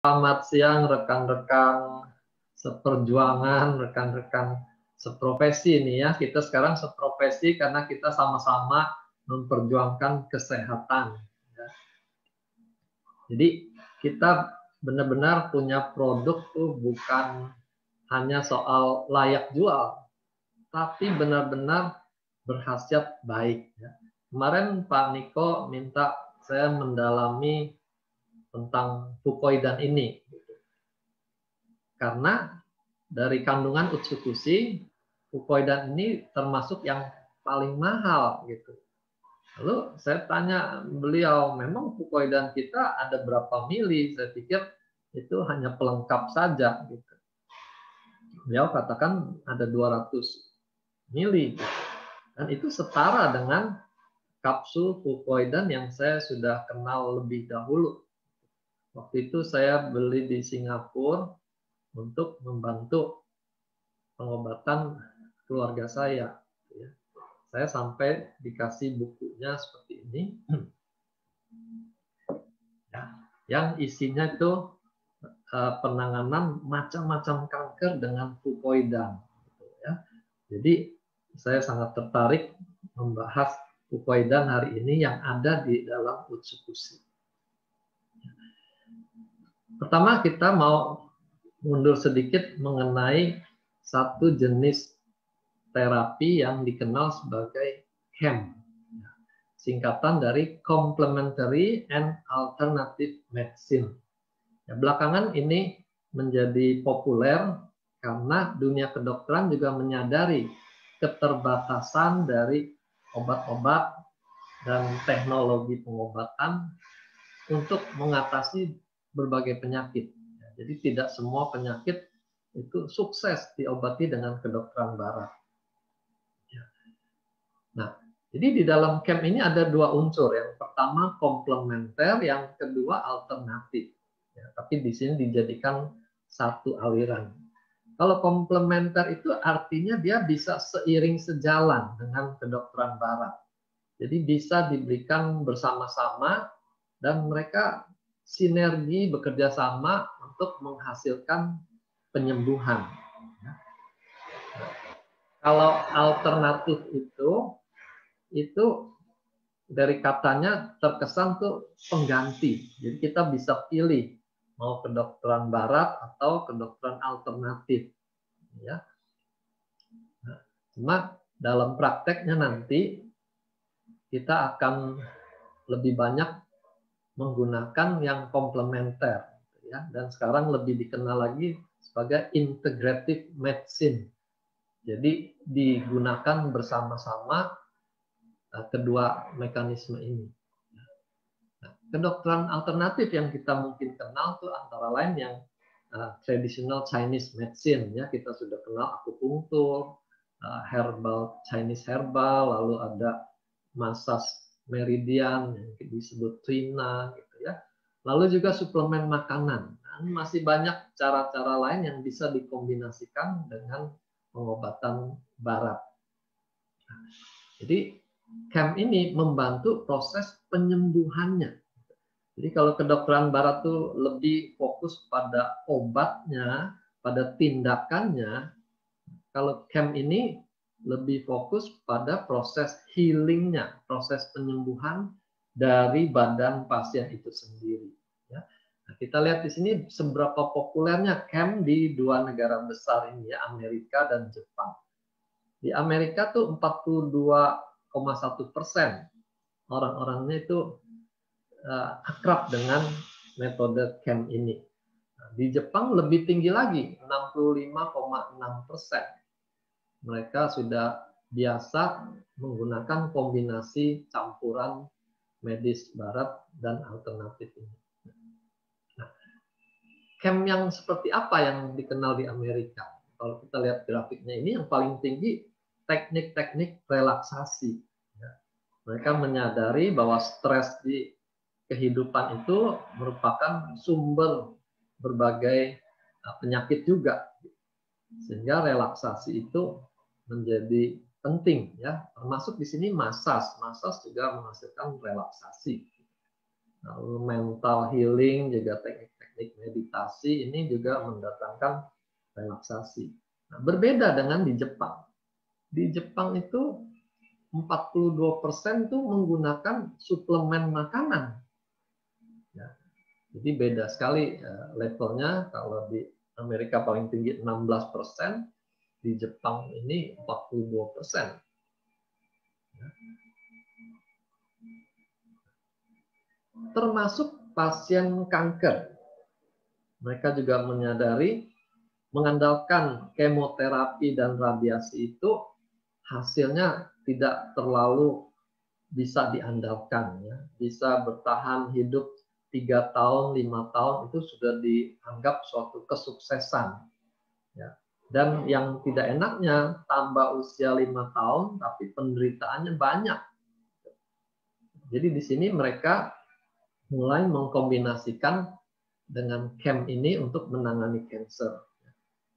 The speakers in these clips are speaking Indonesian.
Selamat siang rekan-rekan seperjuangan, rekan-rekan seprofesi ini ya. Kita sekarang seprofesi karena kita sama-sama memperjuangkan kesehatan. Ya. Jadi kita benar-benar punya produk tuh bukan hanya soal layak jual, tapi benar-benar berkhasiat baik. Ya. Kemarin Pak Niko minta saya mendalami tentang fukoidan ini. Karena dari kandungan utsukushi, fukoidan ini termasuk yang paling mahal gitu. Lalu saya tanya beliau, memang fukoidan kita ada berapa mili? Saya pikir itu hanya pelengkap saja gitu. Beliau katakan ada 200 mili. Dan itu setara dengan kapsul fukoidan yang saya sudah kenal lebih dahulu. Waktu itu saya beli di Singapura untuk membantu pengobatan keluarga saya. Saya sampai dikasih bukunya seperti ini, yang isinya itu penanganan macam-macam kanker dengan fukoidan. Jadi saya sangat tertarik membahas fukoidan hari ini yang ada di dalam utsukushi. Pertama kita mau mundur sedikit mengenai satu jenis terapi yang dikenal sebagai CAM, singkatan dari Complementary and Alternative Medicine. Ya, belakangan ini menjadi populer karena dunia kedokteran juga menyadari keterbatasan dari obat-obat dan teknologi pengobatan untuk mengatasi berbagai penyakit. Jadi tidak semua penyakit itu sukses diobati dengan kedokteran barat. Nah, jadi di dalam CAM ini ada dua unsur. Yang pertama komplementer, yang kedua alternatif. Ya, tapi di sini dijadikan satu aliran. Kalau komplementer itu artinya dia bisa seiring sejalan dengan kedokteran barat. Jadi bisa diberikan bersama-sama dan mereka sinergi bekerja sama untuk menghasilkan penyembuhan. Kalau alternatif itu dari katanya terkesan tuh pengganti. Jadi kita bisa pilih mau kedokteran barat atau kedokteran alternatif. Ya. Nah, cuma dalam prakteknya nanti kita akan lebih banyak menggunakan yang komplementer, ya. Dan sekarang lebih dikenal lagi sebagai integrative medicine. Jadi digunakan bersama-sama kedua mekanisme ini. Nah, kedokteran alternatif yang kita mungkin kenal tuh antara lain yang traditional Chinese medicine, ya kita sudah kenal akupunktur, herbal Chinese herbal, lalu ada massage meridian yang disebut trina, gitu ya. Lalu juga suplemen makanan. Dan masih banyak cara-cara lain yang bisa dikombinasikan dengan pengobatan barat. Jadi CAM ini membantu proses penyembuhannya. Jadi kalau kedokteran barat tuh lebih fokus pada obatnya, pada tindakannya, kalau CAM ini lebih fokus pada proses healingnya, proses penyembuhan dari badan pasien itu sendiri. Ya. Nah, kita lihat di sini seberapa populernya CAM di dua negara besar ini, ya, Amerika dan Jepang. Di Amerika tuh 42,1% orang-orangnya itu akrab dengan metode CAM ini. Nah, di Jepang lebih tinggi lagi, 65,6%. Mereka sudah biasa menggunakan kombinasi campuran medis barat dan alternatif ini. Nah, CAM yang seperti apa yang dikenal di Amerika? Kalau kita lihat grafiknya ini, yang paling tinggi teknik-teknik relaksasi. Mereka menyadari bahwa stres di kehidupan itu merupakan sumber berbagai penyakit juga, sehingga relaksasi itu menjadi penting, ya. Termasuk di sini massage juga menghasilkan relaksasi. Lalu mental healing, juga teknik-teknik meditasi ini juga mendatangkan relaksasi. Nah, berbeda dengan di Jepang. Di Jepang itu 42% tuh menggunakan suplemen makanan. Ya, jadi beda sekali levelnya. Kalau di Amerika paling tinggi 16%, di Jepang ini 42%. Ya. Termasuk pasien kanker. Mereka juga menyadari mengandalkan kemoterapi dan radiasi itu hasilnya tidak terlalu bisa diandalkan. Ya. Bisa bertahan hidup 3 tahun, 5 tahun itu sudah dianggap suatu kesuksesan. Ya. Dan yang tidak enaknya tambah usia 5 tahun tapi penderitaannya banyak. Jadi di sini mereka mulai mengkombinasikan dengan CAM ini untuk menangani cancer.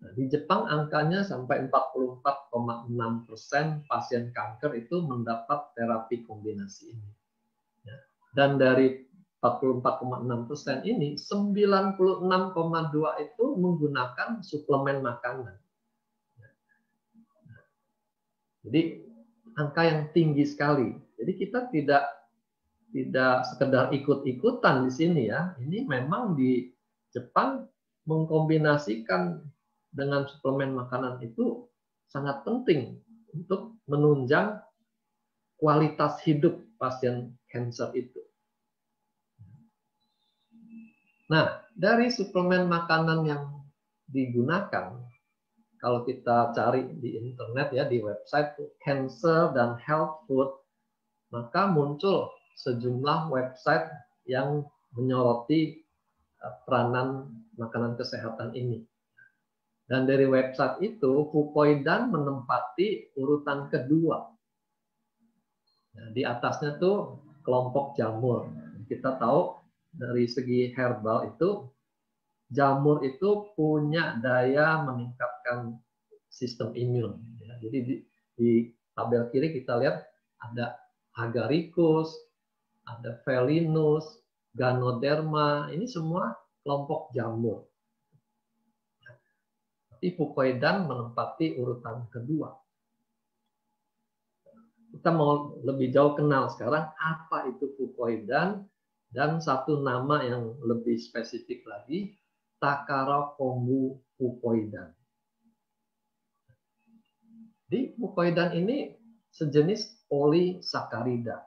Nah, di Jepang angkanya sampai 44,6% pasien kanker itu mendapat terapi kombinasi ini. Dan dari 44,6% ini, 96,2 itu menggunakan suplemen makanan. Jadi angka yang tinggi sekali. Jadi kita tidak sekedar ikut-ikutan di sini ya. Ini memang di Jepang mengkombinasikan dengan suplemen makanan itu sangat penting untuk menunjang kualitas hidup pasien kanker itu. Nah, dari suplemen makanan yang digunakan, kalau kita cari di internet ya, di website Cancer dan Health Food, maka muncul sejumlah website yang menyoroti peranan makanan kesehatan ini. Dan dari website itu, Fukoidan menempati urutan kedua. Nah, di atasnya tuh kelompok jamur. Kita tahu dari segi herbal itu, jamur itu punya daya meningkatkan sistem imun. Jadi di tabel kiri kita lihat ada Agaricus, ada Felinus, Ganoderma, ini semua kelompok jamur. Tapi Fukoidan menempati urutan kedua. Kita mau lebih jauh kenal sekarang apa itu Fukoidan, dan satu nama yang lebih spesifik lagi, Takara Kombu Fukoidan. Di Fukoidan ini sejenis polisakarida.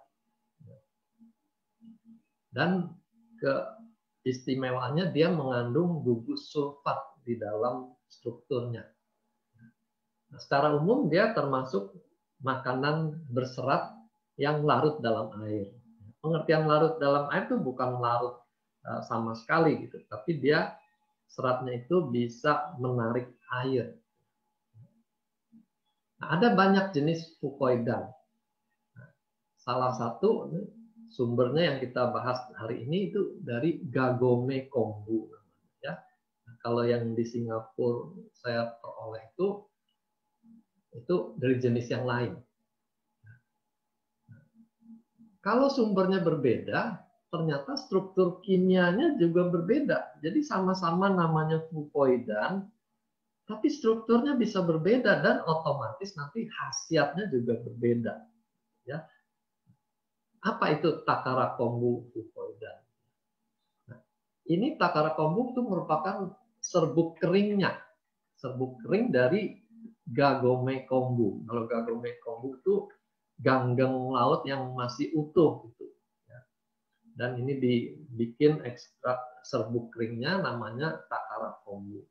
Dan keistimewaannya dia mengandung gugus sulfat di dalam strukturnya. Nah, secara umum dia termasuk makanan berserat yang larut dalam air. Pengertian larut dalam air itu bukan larut sama sekali gitu, tapi dia seratnya itu bisa menarik air. Nah, ada banyak jenis fukoidan. Nah, salah satu sumbernya yang kita bahas hari ini itu dari Gagome Kombu. Ya. Nah, kalau yang di Singapura saya peroleh itu dari jenis yang lain. Nah, kalau sumbernya berbeda, ternyata struktur kimianya juga berbeda. Jadi sama-sama namanya fukoidan, tapi strukturnya bisa berbeda dan otomatis nanti khasiatnya juga berbeda. Ya. Apa itu Takara Kombu Fukoidan? Nah, ini Takara Kombu itu merupakan serbuk keringnya. Serbuk kering dari Gagome Kombu. Kalau Gagome Kombu itu ganggeng laut yang masih utuh. Gitu. Dan ini dibikin ekstrak serbuk keringnya namanya Takara Kombu.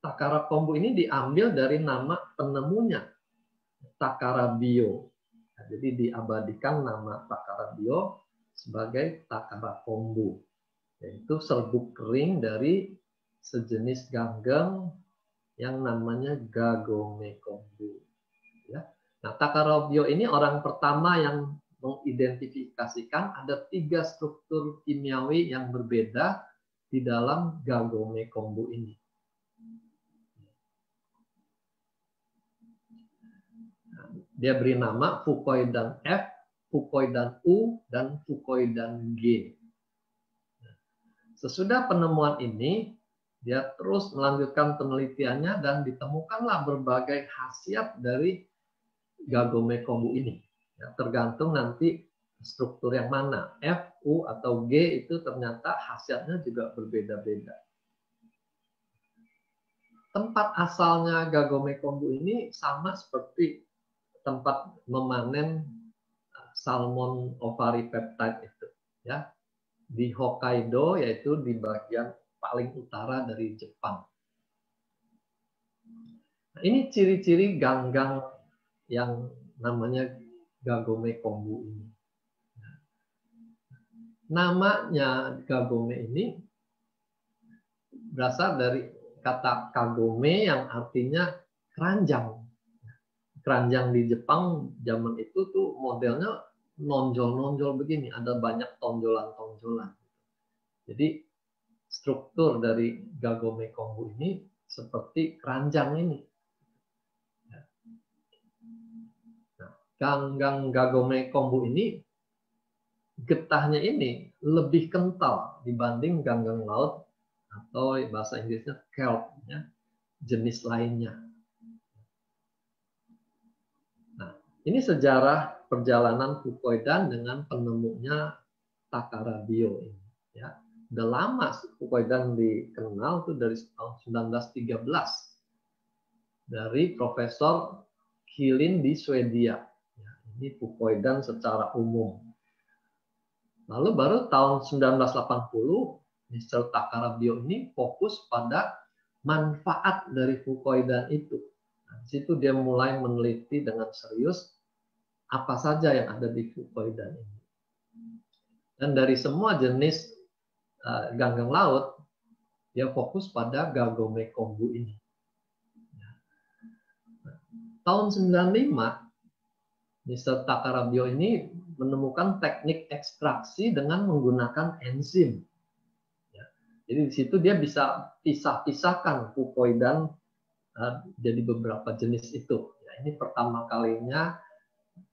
Takara Kombu ini diambil dari nama penemunya, Takara Bio. Nah, jadi diabadikan nama Takara Bio sebagai Takara Kombu, yaitu serbuk kering dari sejenis ganggeng yang namanya Gagome Kombu. Ya. Nah, Takara Bio ini orang pertama yang mengidentifikasikan ada 3 struktur kimiawi yang berbeda di dalam Gagome Kombu ini. Dia beri nama Fukoidan F, fucoidan U dan fucoidan G. Sesudah penemuan ini, dia terus melanjutkan penelitiannya dan ditemukanlah berbagai khasiat dari Gagome kombu ini. Ya, tergantung nanti struktur yang mana, F, U, atau G itu ternyata khasiatnya juga berbeda-beda. Tempat asalnya Gagome kombu ini sama seperti tempat memanen salmon ovaripeptide itu, ya, di Hokkaido, yaitu di bagian paling utara dari Jepang. Nah, ini ciri-ciri ganggang yang namanya Gagome kombu ini. Namanya Gagome ini berasal dari kata kagome yang artinya keranjang. Keranjang di Jepang zaman itu tuh modelnya nonjol-nonjol begini, ada banyak tonjolan-tonjolan. Jadi struktur dari Gagome kombu ini seperti keranjang ini. Nah, ganggang Gagome kombu ini, getahnya ini lebih kental dibanding ganggang laut atau bahasa Inggrisnya kelp, ya, jenis lainnya. Nah, ini sejarah perjalanan fucoidan dengan penemunya Takara Bio ini. Ya. Udah lama fucoidan dikenal tuh dari tahun 1913 dari Profesor Kilin di Swedia. Ya, ini fucoidan secara umum. Lalu baru tahun 1980 Mr. Takara Bio ini fokus pada manfaat dari fucoidan itu. Nah, di situ dia mulai meneliti dengan serius apa saja yang ada di fucoidan ini. Dan dari semua jenis ganggang laut, dia fokus pada Gagome kombu ini. Nah, tahun 95, Mr. Takara Bio ini menemukan teknik ekstraksi dengan menggunakan enzim. Ya, jadi di situ dia bisa pisah-pisahkan fucoidan jadi beberapa jenis itu. Ya, ini pertama kalinya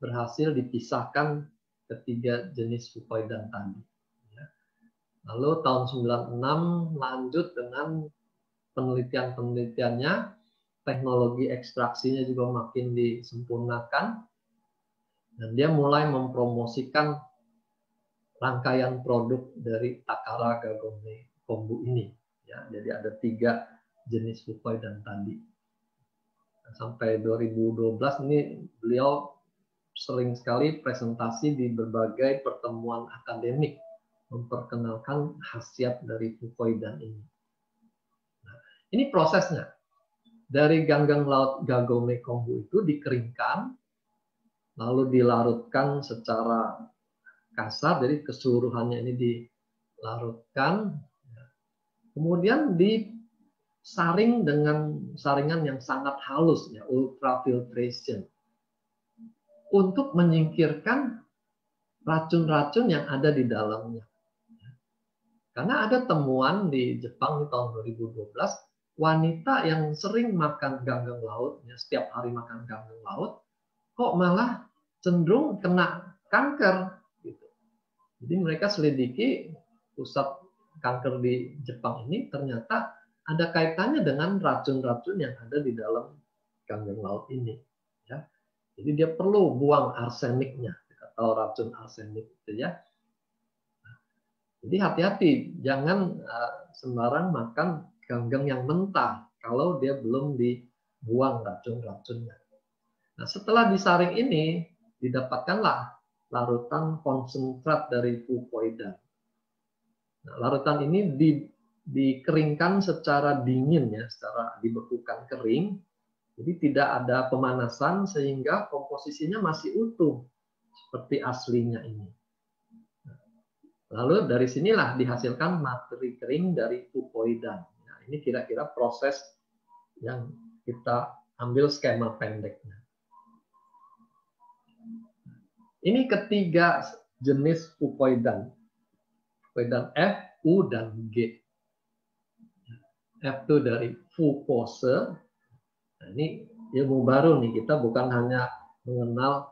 berhasil dipisahkan ketiga jenis fucoidan tadi. Lalu tahun 96 lanjut dengan penelitian-penelitiannya, teknologi ekstraksinya juga makin disempurnakan, dan dia mulai mempromosikan rangkaian produk dari Takara Gagome kombu ini. Ya, jadi ada 3 jenis fucoidan tadi. Sampai 2012 ini beliau sering sekali presentasi di berbagai pertemuan akademik memperkenalkan khasiat dari fucoidan ini. Nah, ini prosesnya. Dari ganggang laut Gagome kombu itu dikeringkan, lalu dilarutkan secara kasar, jadi keseluruhannya ini dilarutkan, kemudian disaring dengan saringan yang sangat halus, ya, ultrafiltration, untuk menyingkirkan racun-racun yang ada di dalamnya. Karena ada temuan di Jepang di tahun 2012, wanita yang sering makan ganggang laut, ya, setiap hari makan ganggang laut, kok malah cenderung kena kanker. Gitu. Jadi mereka selidiki pusat kanker di Jepang ini ternyata ada kaitannya dengan racun-racun yang ada di dalam ganggang laut ini. Ya. Jadi dia perlu buang arseniknya atau racun arsenik itu, ya. Jadi hati-hati, jangan sembarang makan ganggang yang mentah kalau dia belum dibuang racun-racunnya. Nah, setelah disaring ini, didapatkanlah larutan konsentrat dari fucoidan. Nah, larutan ini dikeringkan secara dingin, ya, secara dibekukan kering. Jadi tidak ada pemanasan sehingga komposisinya masih utuh seperti aslinya ini. Lalu dari sinilah dihasilkan materi kering dari fucoidan. Nah, ini kira-kira proses yang kita ambil skema pendeknya. Ini ketiga jenis fucoidan. Fucoidan F, U, dan G. F itu dari fucose. Nah, ini ilmu baru nih, kita bukan hanya mengenal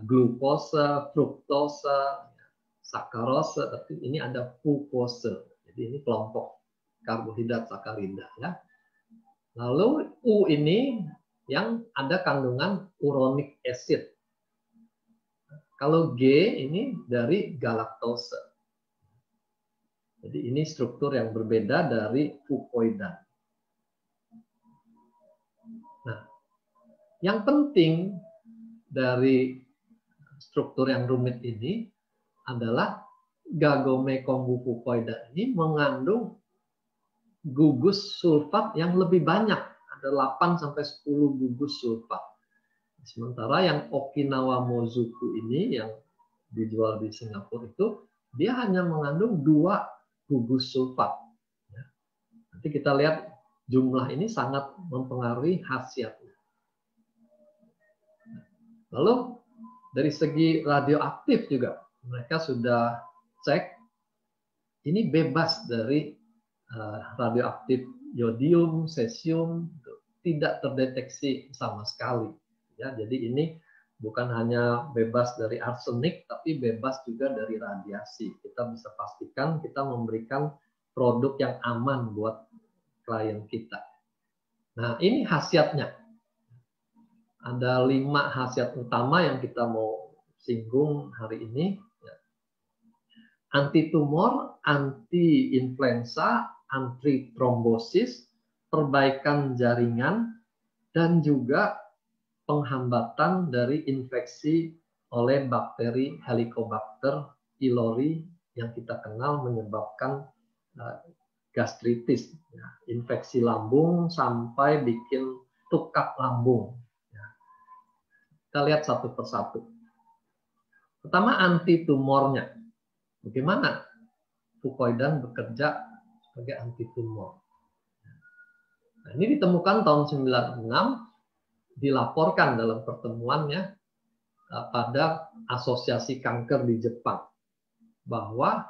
glukose, fruktose, sakarose, tapi ini ada fukose. Jadi ini kelompok karbohidrat sakarida ya. Lalu U ini yang ada kandungan uronic acid. Kalau G ini dari galaktose. Jadi ini struktur yang berbeda dari fukoidan. Nah, yang penting dari struktur yang rumit ini adalah gagome kombu fukoidan ini mengandung gugus sulfat yang lebih banyak, ada 8-10 gugus sulfat. Sementara yang Okinawa Mozuku ini yang dijual di Singapura itu dia hanya mengandung 2 gugus sulfat. Nanti kita lihat jumlah ini sangat mempengaruhi khasiatnya. Lalu dari segi radioaktif juga mereka sudah cek ini bebas dari radioaktif yodium, cesium, tidak terdeteksi sama sekali. Ya, jadi ini bukan hanya bebas dari arsenik, tapi bebas juga dari radiasi. Kita bisa pastikan kita memberikan produk yang aman buat klien kita. Nah, ini khasiatnya. Ada 5 khasiat utama yang kita mau singgung hari ini. Anti tumor, anti influenza, anti trombosis, perbaikan jaringan, dan juga penghambatan dari infeksi oleh bakteri Helicobacter pylori yang kita kenal menyebabkan gastritis, infeksi lambung sampai bikin tukak lambung. Kita lihat satu persatu. Pertama, anti tumornya. Bagaimana fukoidan bekerja sebagai anti tumor? Nah, ini ditemukan tahun 96, dilaporkan dalam pertemuannya pada Asosiasi Kanker di Jepang bahwa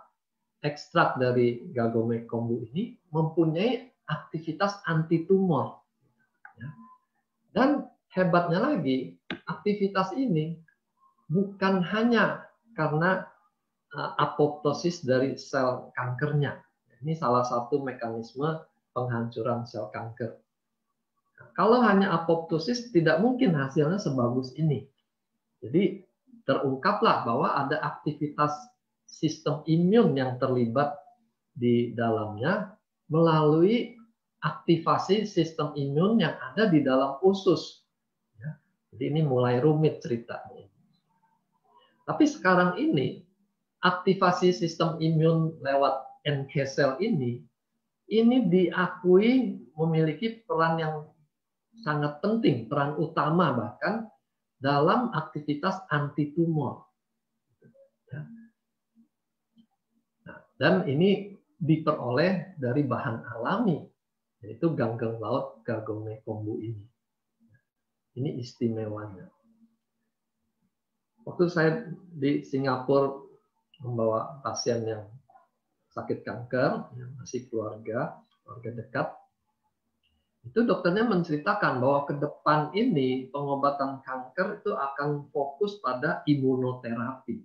ekstrak dari gagome kombu ini mempunyai aktivitas anti tumor. Dan hebatnya lagi, aktivitas ini bukan hanya karena apoptosis dari sel kankernya. Ini salah satu mekanisme penghancuran sel kanker. Nah, kalau hanya apoptosis tidak mungkin hasilnya sebagus ini. Jadi terungkaplah bahwa ada aktivitas sistem imun yang terlibat di dalamnya melalui aktivasi sistem imun yang ada di dalam usus. Jadi ini mulai rumit ceritanya. Tapi sekarang ini aktivasi sistem imun lewat NK cell ini diakui memiliki peran yang sangat penting, peran utama bahkan dalam aktivitas anti tumor. Nah, dan ini diperoleh dari bahan alami, yaitu ganggeng laut gagome kombu ini. Ini istimewanya. Waktu saya di Singapura membawa pasien yang sakit kanker, yang masih keluarga dekat, itu dokternya menceritakan bahwa ke depan ini pengobatan kanker itu akan fokus pada imunoterapi.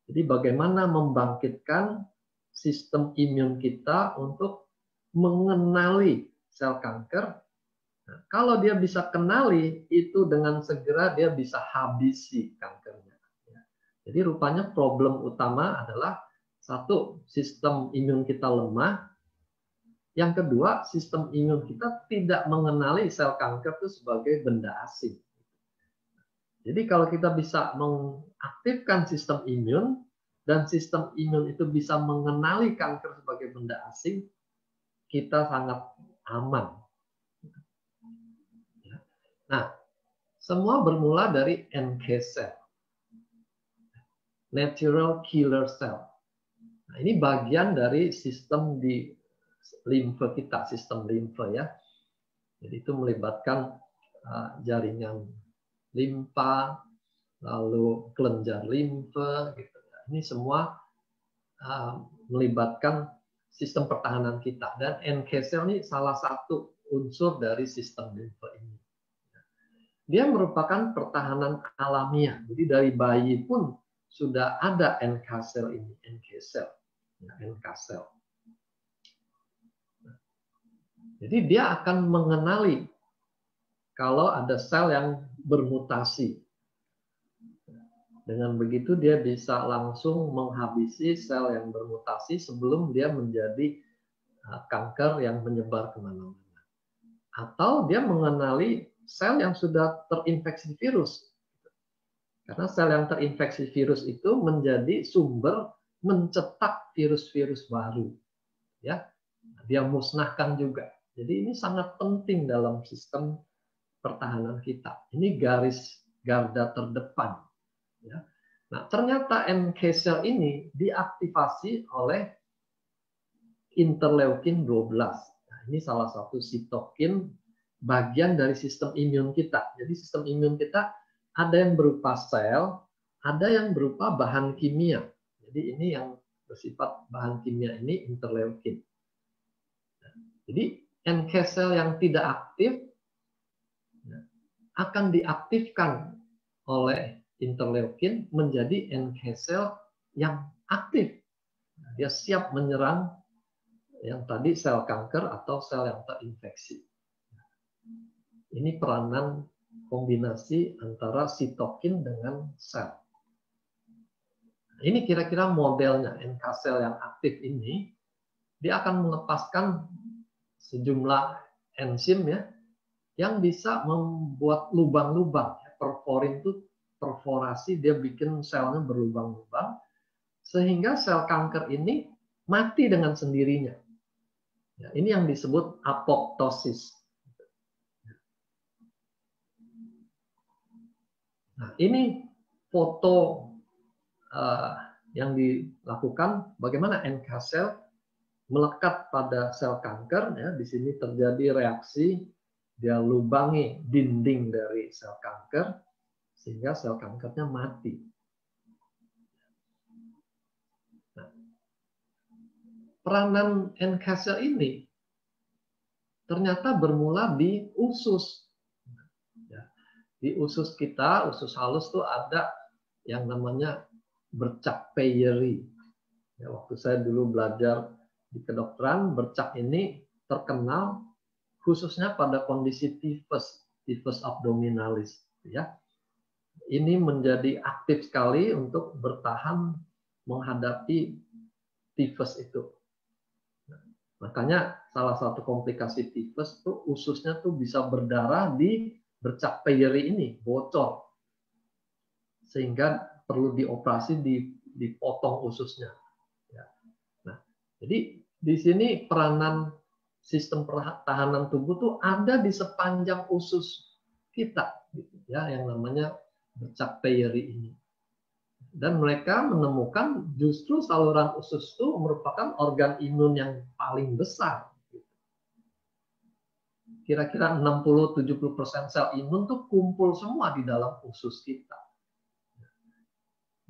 Jadi bagaimana membangkitkan sistem imun kita untuk mengenali sel kanker. Nah, kalau dia bisa kenali, itu dengan segera dia bisa habisi kankernya. Jadi rupanya problem utama adalah satu, sistem imun kita lemah. Yang kedua, sistem imun kita tidak mengenali sel kanker itu sebagai benda asing. Jadi kalau kita bisa mengaktifkan sistem imun dan sistem imun itu bisa mengenali kanker sebagai benda asing, kita sangat aman. Nah, semua bermula dari NK cell. Natural killer cell. Nah, ini bagian dari sistem di limfe kita, sistem limfe ya. Jadi itu melibatkan jaringan limpa, lalu kelenjar limfe, gitu. Ini semua melibatkan sistem pertahanan kita. Dan NK cell ini salah satu unsur dari sistem limfe ini. dia merupakan pertahanan alamiah. Jadi dari bayi pun sudah ada NK cell ini, NK cell. Ya, NK cell. Jadi dia akan mengenali kalau ada sel yang bermutasi. Dengan begitu dia bisa langsung menghabisi sel yang bermutasi sebelum dia menjadi kanker yang menyebar kemana-mana. Atau dia mengenali sel yang sudah terinfeksi virus. Karena sel yang terinfeksi virus itu menjadi sumber mencetak virus-virus baru. Ya, dia musnahkan juga. Jadi ini sangat penting dalam sistem pertahanan kita. Ini garis garda terdepan. Ya. Nah, ternyata NK cell ini diaktifasi oleh interleukin 12. Nah, ini salah satu sitokin bagian dari sistem imun kita. Jadi sistem imun kita ada yang berupa sel, ada yang berupa bahan kimia. Jadi ini yang bersifat bahan kimia ini interleukin. Jadi NK cell yang tidak aktif akan diaktifkan oleh interleukin menjadi NK cell yang aktif. Dia siap menyerang yang tadi sel kanker atau sel yang terinfeksi. Ini peranan kombinasi antara sitokin dengan sel. Ini kira-kira modelnya NK cell yang aktif ini, dia akan melepaskan sejumlah enzim ya yang bisa membuat lubang-lubang. Perforin itu perforasi, dia bikin selnya berlubang-lubang sehingga sel kanker ini mati dengan sendirinya. Ya, ini yang disebut apoptosis. Nah, ini foto yang dilakukan bagaimana NK cell melekat pada sel kanker. Ya, di sini terjadi reaksi, dia lubangi dinding dari sel kanker sehingga sel kankernya mati. Nah, peranan NK cell ini ternyata bermula di usus. Ya, di usus kita, usus halus tuh ada yang namanya bercak Peyeri. Ya, waktu saya dulu belajar di kedokteran, bercak ini terkenal khususnya pada kondisi tifus abdominalis. Ya, ini menjadi aktif sekali untuk bertahan menghadapi tifus itu. Makanya salah satu komplikasi tifus itu ususnya tuh bisa berdarah di bercak Peyeri ini, bocor. Sehingga perlu dioperasi, dipotong ususnya. Nah, jadi di sini peranan sistem pertahanan tubuh tuh ada di sepanjang usus kita, ya, yang namanya bercak Peyeri ini. Dan mereka menemukan justru saluran usus itu merupakan organ imun yang paling besar. Kira-kira 60-70% sel imun tuh kumpul semua di dalam usus kita.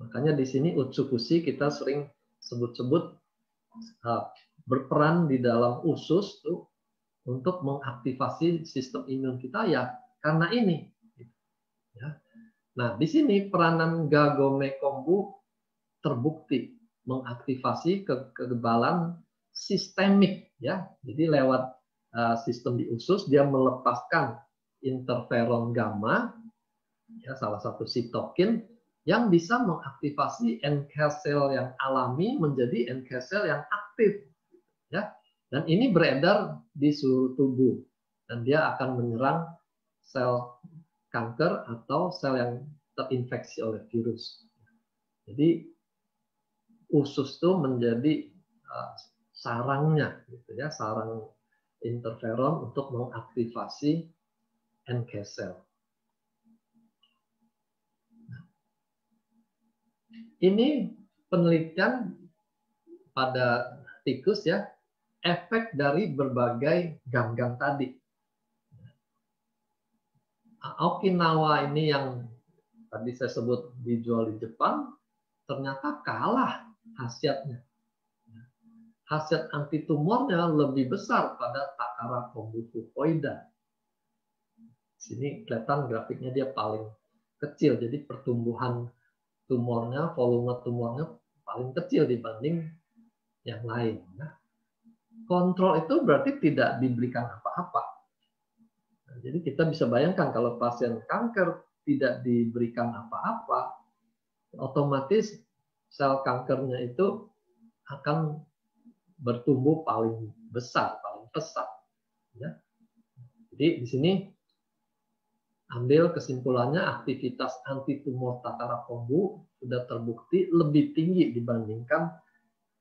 Makanya di sini Utsukushi kita sering sebut-sebut berperan di dalam usus tuh untuk mengaktifasi sistem imun kita ya karena ini. Ya. Nah, di sini peranan Kagome Kombu terbukti mengaktifasi kekebalan sistemik ya. Jadi lewat sistem di usus dia melepaskan interferon gamma ya, salah satu sitokin yang bisa mengaktifasi NK cell yang alami menjadi NK cell yang aktif ya. Dan ini beredar di seluruh tubuh dan dia akan menyerang sel kanker atau sel yang terinfeksi oleh virus. Jadi usus itu menjadi sarangnya, gitu ya, sarang interferon untuk mengaktifasi NK cell. Ini penelitian pada tikus ya, efek dari berbagai ganggang tadi. Okinawa ini yang tadi saya sebut dijual di Jepang, ternyata kalah khasiatnya. Khasiat antitumornya lebih besar pada Takara kombu fucoida. Sini kelihatan grafiknya dia paling kecil, jadi pertumbuhan tumornya, volume tumornya paling kecil dibanding yang lain. Nah, kontrol itu berarti tidak diberikan apa-apa. Nah, jadi kita bisa bayangkan kalau pasien kanker tidak diberikan apa-apa, otomatis sel kankernya itu akan bertumbuh paling besar, paling pesat. Ya. Jadi di sini ambil kesimpulannya, aktivitas antitumor Takara kombu sudah terbukti lebih tinggi dibandingkan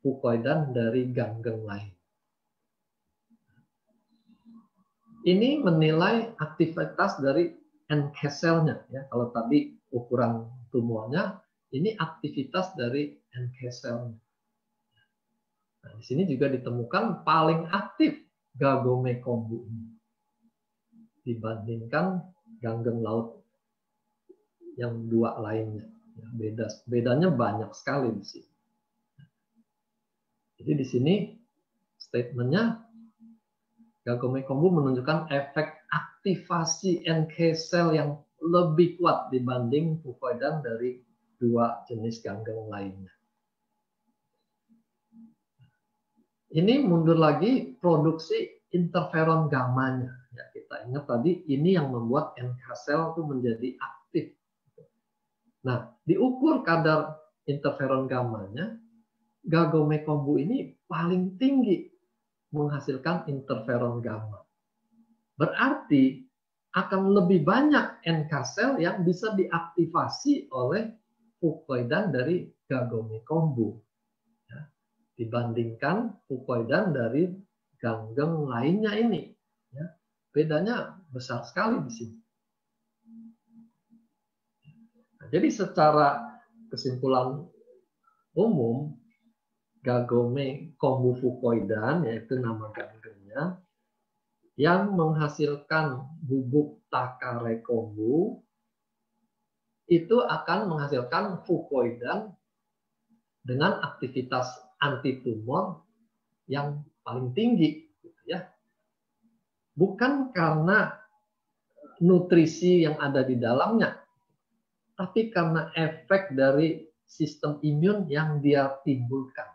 fukoidan dari ganggeng lain. Ini menilai aktivitas dari NK cell-nya. Ya. Kalau tadi ukuran tumornya, ini aktivitas dari NK cell-nya. Nah, di sini juga ditemukan paling aktif Gagome kombu ini dibandingkan ganggeng laut yang dua lainnya. Bedanya banyak sekali di sini. Jadi di sini statementnya Gagome kombu menunjukkan efek aktivasi NK cell yang lebih kuat dibanding fukoidan dari dua jenis ganggeng lainnya. Ini mundur lagi produksi interferon gamma-nya. Ya, kita ingat tadi ini yang membuat NK cell itu menjadi aktif. Nah, diukur kadar interferon gamma-nya, Gagome kombu ini paling tinggi menghasilkan interferon gamma. Berarti akan lebih banyak NK cell yang bisa diaktifasi oleh fukoidan dari Gagome kombu ya, dibandingkan fukoidan dari ganggeng lainnya ini. Ya, bedanya besar sekali di sini. Nah, jadi secara kesimpulan umum, Gagome kombu fukoidan, yaitu nama ganggengnya, yang menghasilkan bubuk Takare kombu itu akan menghasilkan fukoidan dengan aktivitas antitumor yang paling tinggi, gitu ya. Bukan karena nutrisi yang ada di dalamnya, tapi karena efek dari sistem imun yang dia timbulkan.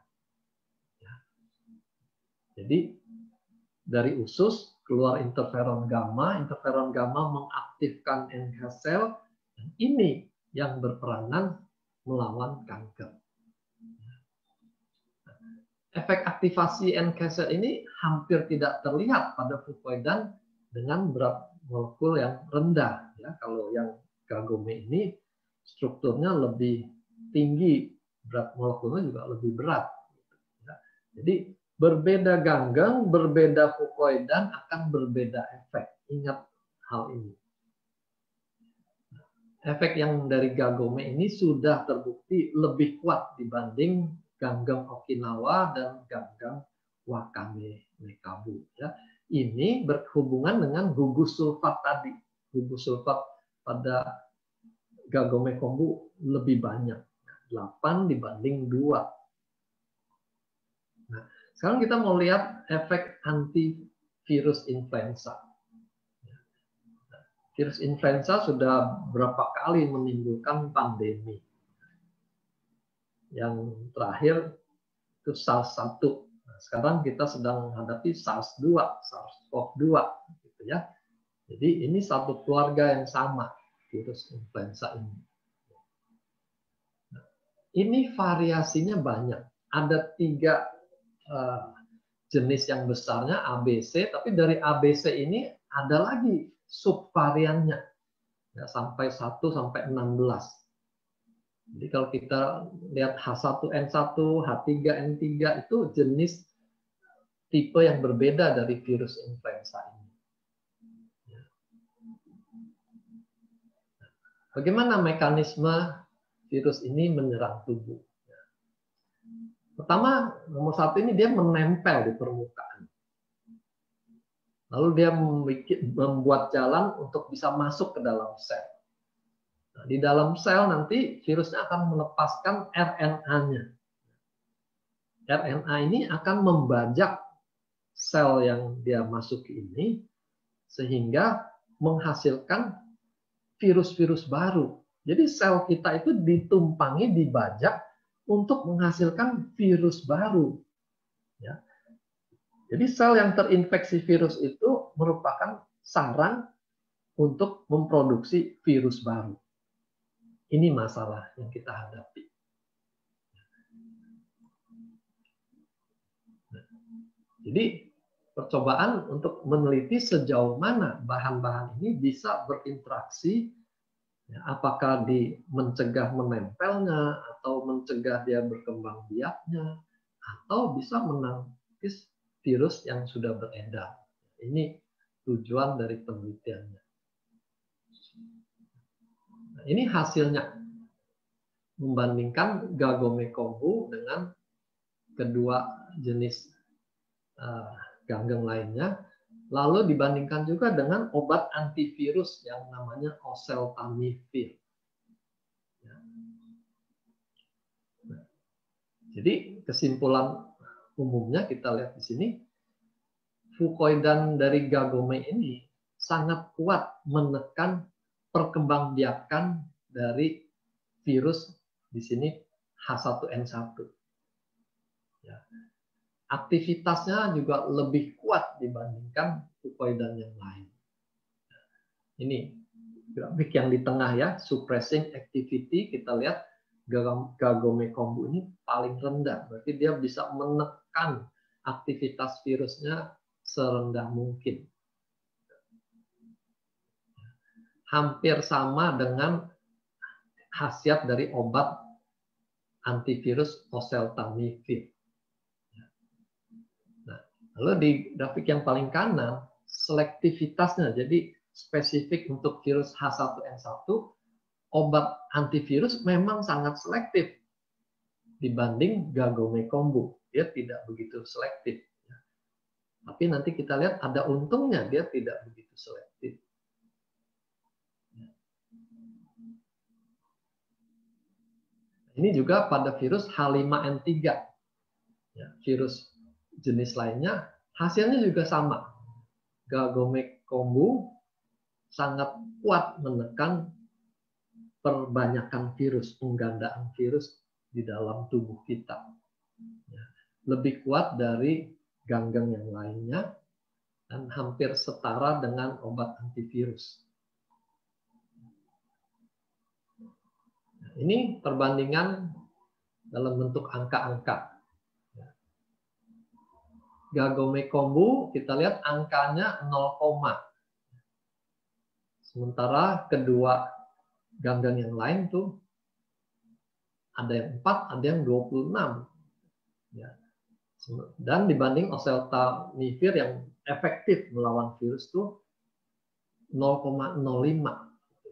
Jadi dari usus keluar interferon gamma mengaktifkan NK cell, dan ini yang berperanan melawan kanker. Efek aktivasi NK cell ini hampir tidak terlihat pada fukoidan dengan berat molekul yang rendah. Ya, kalau yang Gagome ini strukturnya lebih tinggi, berat molekulnya juga lebih berat. Ya, jadi berbeda ganggeng, berbeda fukoidan akan berbeda efek. Ingat hal ini. Efek yang dari Gagome ini sudah terbukti lebih kuat dibanding ganggeng Okinawa dan ganggeng Wakame Mekabu. Ya. Ini berhubungan dengan gugus sulfat tadi. Gugus sulfat pada Gagome kombu lebih banyak. 8 dibanding 2. Nah, sekarang kita mau lihat efek antivirus influenza. Virus influenza sudah berapa kali menimbulkan pandemi. Yang terakhir itu SARS-1. Nah, sekarang kita sedang menghadapi SARS-2, SARS-CoV-2, gitu ya. Jadi ini satu keluarga yang sama, virus influenza ini. Nah, ini variasinya banyak. Ada 3 jenis yang besarnya ABC, tapi dari ABC ini ada lagi subvariannya ya, sampai 1 sampai 16. Jadi kalau kita lihat H1N1, H3N3 itu jenis tipe yang berbeda dari virus influenza ini. Bagaimana mekanisme virus ini menyerang tubuh? Pertama, nomor 1 ini dia menempel di permukaan. Lalu dia membuat jalan untuk bisa masuk ke dalam sel. Nah, di dalam sel nanti virusnya akan melepaskan RNA-nya. RNA ini akan membajak sel yang dia masuki ini, sehingga menghasilkan virus-virus baru. Jadi sel kita itu ditumpangi, dibajak untuk menghasilkan virus baru. Ya. Jadi sel yang terinfeksi virus itu merupakan sarang untuk memproduksi virus baru. Ini masalah yang kita hadapi. Jadi percobaan untuk meneliti sejauh mana bahan-bahan ini bisa berinteraksi, ya, apakah mencegah menempelnya, atau mencegah dia berkembang biaknya, atau bisa menangkis virus yang sudah beredar. Ini tujuan dari penelitiannya. Nah, ini hasilnya membandingkan Gagomekombu dengan kedua jenis ganggeng lainnya, lalu dibandingkan juga dengan obat antivirus yang namanya oseltamivir. Nah, jadi kesimpulan umumnya kita lihat di sini, fukoidan dari Gagome ini sangat kuat menekan perkembangbiakan dari virus di sini H1N1. Ya. Aktivitasnya juga lebih kuat dibandingkan fukoidan yang lain. Ini grafik yang di tengah ya, suppressing activity, kita lihat Gagomekombu ini paling rendah, berarti dia bisa menekan aktivitas virusnya serendah mungkin. Hampir sama dengan khasiat dari obat antivirus oseltamivir. Lalu di grafik yang paling kanan, selektivitasnya, jadi spesifik untuk virus H1N1, obat antivirus memang sangat selektif dibanding Gagomekombu. Dia tidak begitu selektif. Tapi nanti kita lihat ada untungnya, dia tidak begitu selektif. Ini juga pada virus H5N3. Ya, virus jenis lainnya, hasilnya juga sama. Gagomekombu sangat kuat menekan perbanyakan virus, penggandaan virus di dalam tubuh kita. Lebih kuat dari ganggeng yang lainnya, dan hampir setara dengan obat antivirus. Ini perbandingan dalam bentuk angka-angka. Gagomekombu kita lihat angkanya 0, sementara kedua ganggeng yang lain tuh ada yang 4, ada yang 26. Ya. Dan dibanding oseltamivir yang efektif melawan virus tuh 0,05.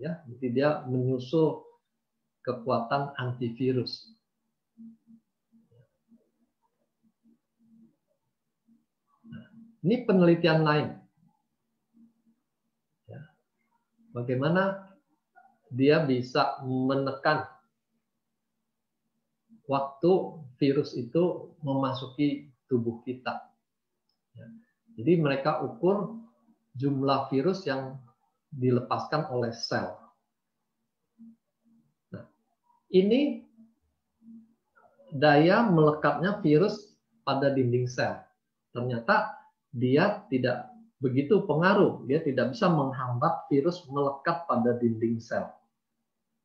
Ya. Jadi dia menyusul kekuatan antivirus. Ini penelitian lain. Ya. Bagaimana dia bisa menekan waktu virus itu memasuki tubuh kita. Ya. Jadi mereka ukur jumlah virus yang dilepaskan oleh sel. Nah, ini daya melekatnya virus pada dinding sel. Ternyata dia tidak begitu pengaruh, dia tidak bisa menghambat virus melekat pada dinding sel.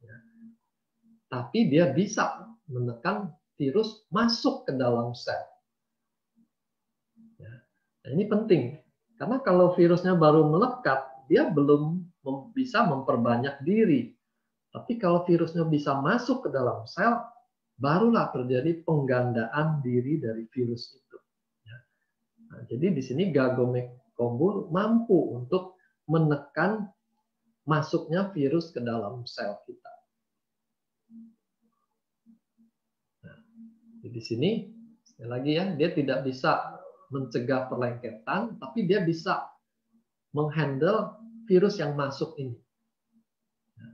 Ya. Tapi dia bisa menekan virus masuk ke dalam sel. Ya. Nah, ini penting, karena kalau virusnya baru melekat, dia belum bisa memperbanyak diri. Tapi kalau virusnya bisa masuk ke dalam sel, barulah terjadi penggandaan diri dari virus itu. Nah, jadi di sini Gagomekombu mampu untuk menekan masuknya virus ke dalam sel kita. Nah, di sini sekali lagi ya, dia tidak bisa mencegah perlengketan, tapi dia bisa menghandle virus yang masuk ini. Nah,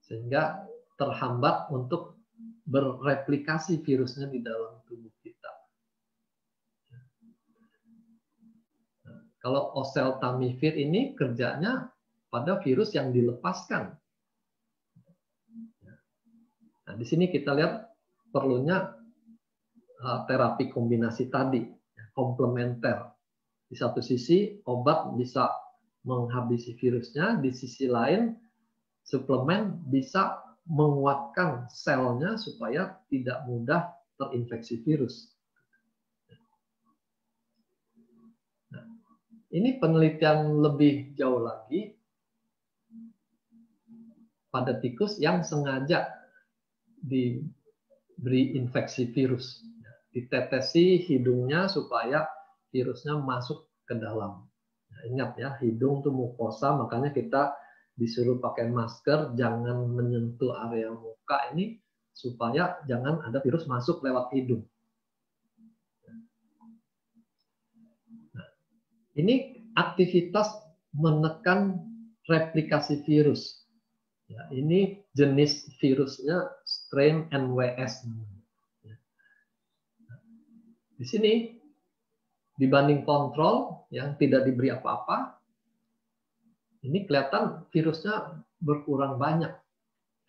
sehingga terhambat untuk bereplikasi virusnya di dalam tubuh kita. Kalau oseltamivir ini kerjanya pada virus yang dilepaskan. Nah, di sini kita lihat perlunya terapi kombinasi tadi, komplementer. Di satu sisi obat bisa menghabisi virusnya, di sisi lain suplemen bisa menguatkan selnya supaya tidak mudah terinfeksi virus. Nah, ini penelitian lebih jauh lagi pada tikus yang sengaja diberi infeksi virus. Ditetesi hidungnya supaya virusnya masuk ke dalam. Nah, ingat ya, hidung itu mukosa, makanya kita disuruh pakai masker, jangan menyentuh area muka ini supaya jangan ada virus masuk lewat hidung. Nah, ini aktivitas menekan replikasi virus. Ya, ini jenis virusnya strain NWS. Di sini dibanding kontrol yang tidak diberi apa-apa, ini kelihatan virusnya berkurang banyak.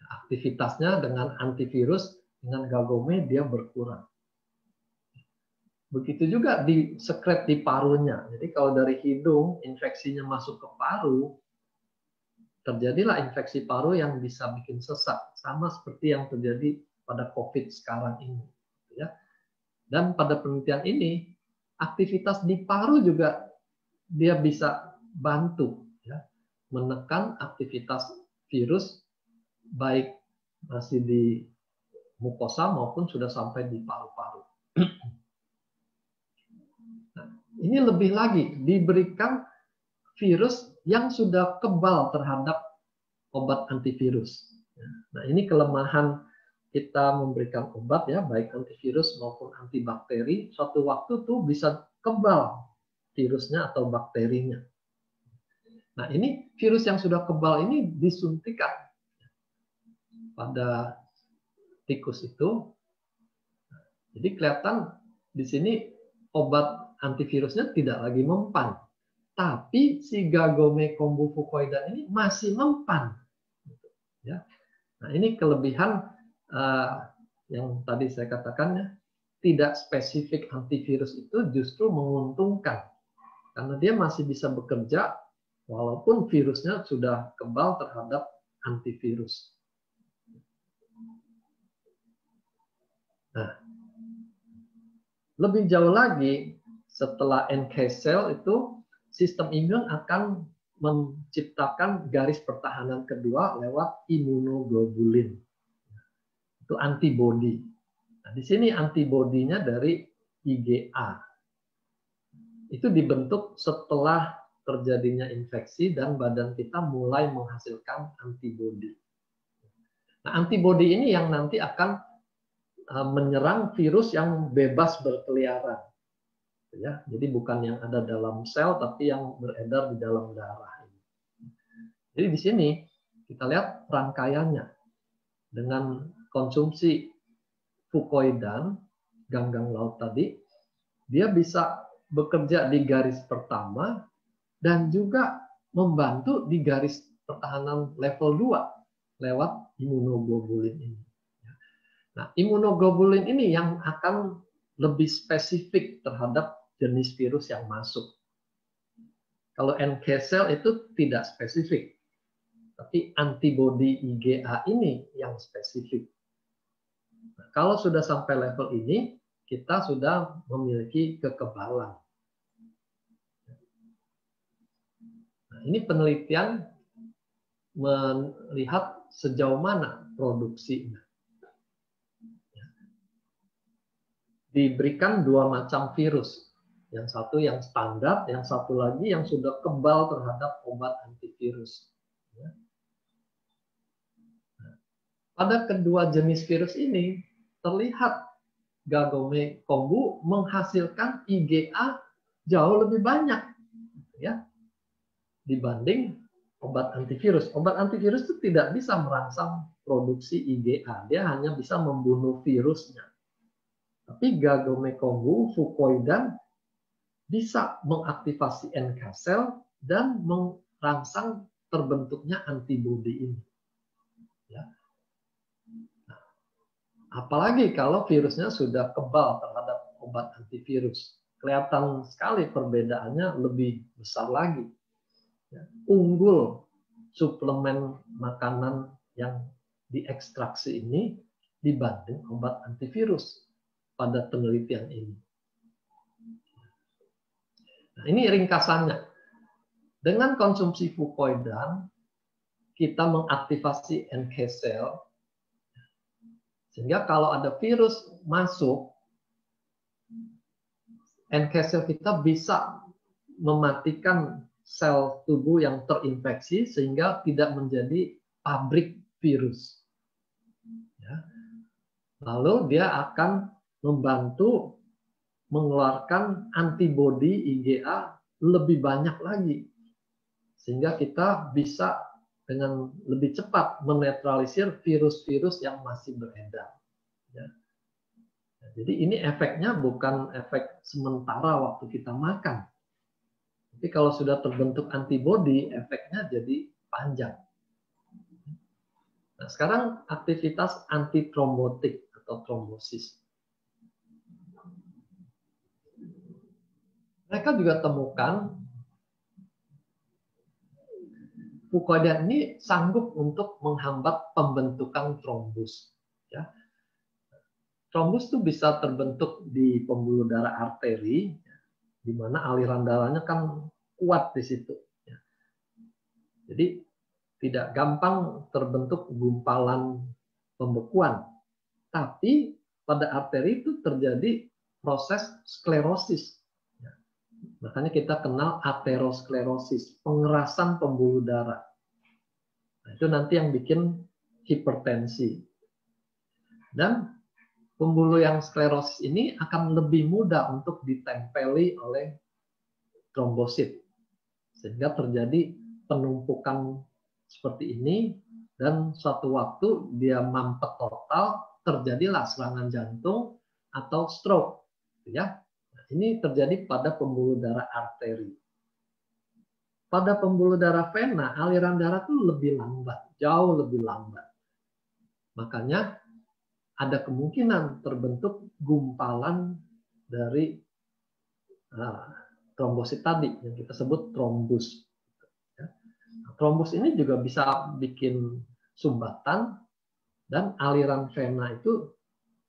Aktivitasnya dengan antivirus, dengan Gagome dia berkurang. Begitu juga disekret di parunya. Jadi kalau dari hidung infeksinya masuk ke paru, terjadilah infeksi paru yang bisa bikin sesak, sama seperti yang terjadi pada COVID sekarang ini. Ya. Dan pada penelitian ini, aktivitas di paru juga dia bisa bantu ya, menekan aktivitas virus baik masih di mukosa maupun sudah sampai di paru-paru. Nah, ini lebih lagi diberikan virus yang sudah kebal terhadap obat antivirus. Nah, ini kelemahan kita memberikan obat ya, baik antivirus maupun antibakteri, suatu waktu tuh bisa kebal virusnya atau bakterinya. Nah, ini virus yang sudah kebal ini disuntikan pada tikus itu. Jadi kelihatan di sini obat antivirusnya tidak lagi mempan. Tapi si Gagome kombufukoidan ini masih mempan. Ya. Nah, ini kelebihan yang tadi saya katakan ya, tidak spesifik antivirus itu justru menguntungkan karena dia masih bisa bekerja walaupun virusnya sudah kebal terhadap antivirus. Nah, lebih jauh lagi setelah NK cell itu sistem imun akan menciptakan garis pertahanan kedua lewat imunoglobulin. Itu antibodi. Nah, di sini antibodinya dari IgA. Itu dibentuk setelah terjadinya infeksi dan badan kita mulai menghasilkan antibodi. Nah, antibodi ini yang nanti akan menyerang virus yang bebas berkeliaran. Ya, jadi bukan yang ada dalam sel tapi yang beredar di dalam darah. Jadi di sini kita lihat rangkaiannya dengan konsumsi fukoidan, ganggang laut tadi, dia bisa bekerja di garis pertama dan juga membantu di garis pertahanan level 2 lewat imunoglobulin ini. Nah, imunoglobulin ini yang akan lebih spesifik terhadap jenis virus yang masuk. Kalau NK cell itu tidak spesifik, tapi antibodi IgA ini yang spesifik. Nah, kalau sudah sampai level ini, kita sudah memiliki kekebalan. Nah, ini penelitian melihat sejauh mana produksinya. Diberikan dua macam virus. Yang satu yang standar, yang satu lagi yang sudah kebal terhadap obat antivirus. Pada kedua jenis virus ini, terlihat Gagome kombu menghasilkan IgA jauh lebih banyak ya, dibanding obat antivirus. Obat antivirus itu tidak bisa merangsang produksi IgA, dia hanya bisa membunuh virusnya. Tapi Gagome kombu fukoidan bisa mengaktifasi NK cell dan merangsang terbentuknya antibodi ini. Ya. Nah, apalagi kalau virusnya sudah kebal terhadap obat antivirus. Kelihatan sekali perbedaannya lebih besar lagi. Ya. Unggul suplemen makanan yang diekstraksi ini dibanding obat antivirus pada penelitian ini. Nah, ini ringkasannya. Dengan konsumsi fukoidan, kita mengaktifasi NK cell, sehingga kalau ada virus masuk, NK cell kita bisa mematikan sel tubuh yang terinfeksi sehingga tidak menjadi pabrik virus. Ya. Lalu dia akan membantu mengeluarkan antibodi IgA lebih banyak lagi. Sehingga kita bisa dengan lebih cepat menetralisir virus-virus yang masih beredar. Ya. Jadi ini efeknya bukan efek sementara waktu kita makan. Tapi kalau sudah terbentuk antibodi, efeknya jadi panjang. Nah, sekarang aktivitas antitrombotik atau trombosis. Mereka juga temukan fukoidan ini sanggup untuk menghambat pembentukan trombus. Ya. Trombus itu bisa terbentuk di pembuluh darah arteri, di mana aliran darahnya kan kuat di situ. Ya. Jadi tidak gampang terbentuk gumpalan pembekuan. Tapi pada arteri itu terjadi proses sklerosis. Makanya kita kenal aterosklerosis, pengerasan pembuluh darah. Nah, itu nanti yang bikin hipertensi. Dan pembuluh yang sklerosis ini akan lebih mudah untuk ditempeli oleh trombosit. Sehingga terjadi penumpukan seperti ini, dan suatu waktu dia mampet total, terjadilah serangan jantung atau stroke. Ya. Ini terjadi pada pembuluh darah arteri. Pada pembuluh darah vena, aliran darah itu lebih lambat, jauh lebih lambat. Makanya ada kemungkinan terbentuk gumpalan dari trombosit tadi, yang kita sebut trombus. Trombus ini juga bisa bikin sumbatan, dan aliran vena itu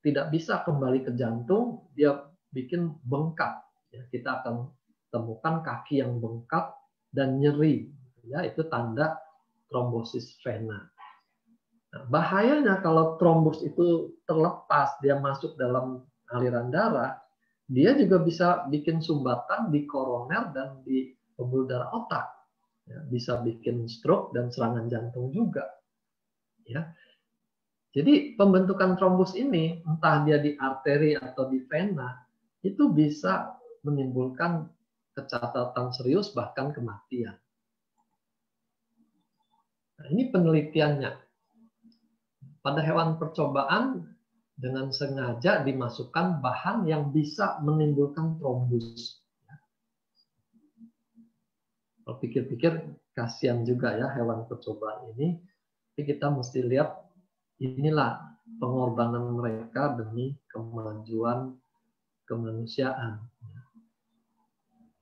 tidak bisa kembali ke jantung, dia bikin bengkak. Kita akan temukan kaki yang bengkak dan nyeri. Ya, itu tanda trombosis vena. Nah, bahayanya kalau trombus itu terlepas, dia masuk dalam aliran darah, dia juga bisa bikin sumbatan di koroner dan di pembuluh darah otak. Ya, bisa bikin stroke dan serangan jantung juga. Ya. Jadi pembentukan trombus ini, entah dia di arteri atau di vena, itu bisa menimbulkan kecacatan serius bahkan kematian. Nah, ini penelitiannya. Pada hewan percobaan dengan sengaja dimasukkan bahan yang bisa menimbulkan trombus. Kalau pikir-pikir kasihan juga ya hewan percobaan ini. Tapi kita mesti lihat, inilah pengorbanan mereka demi kemajuan kemanusiaan.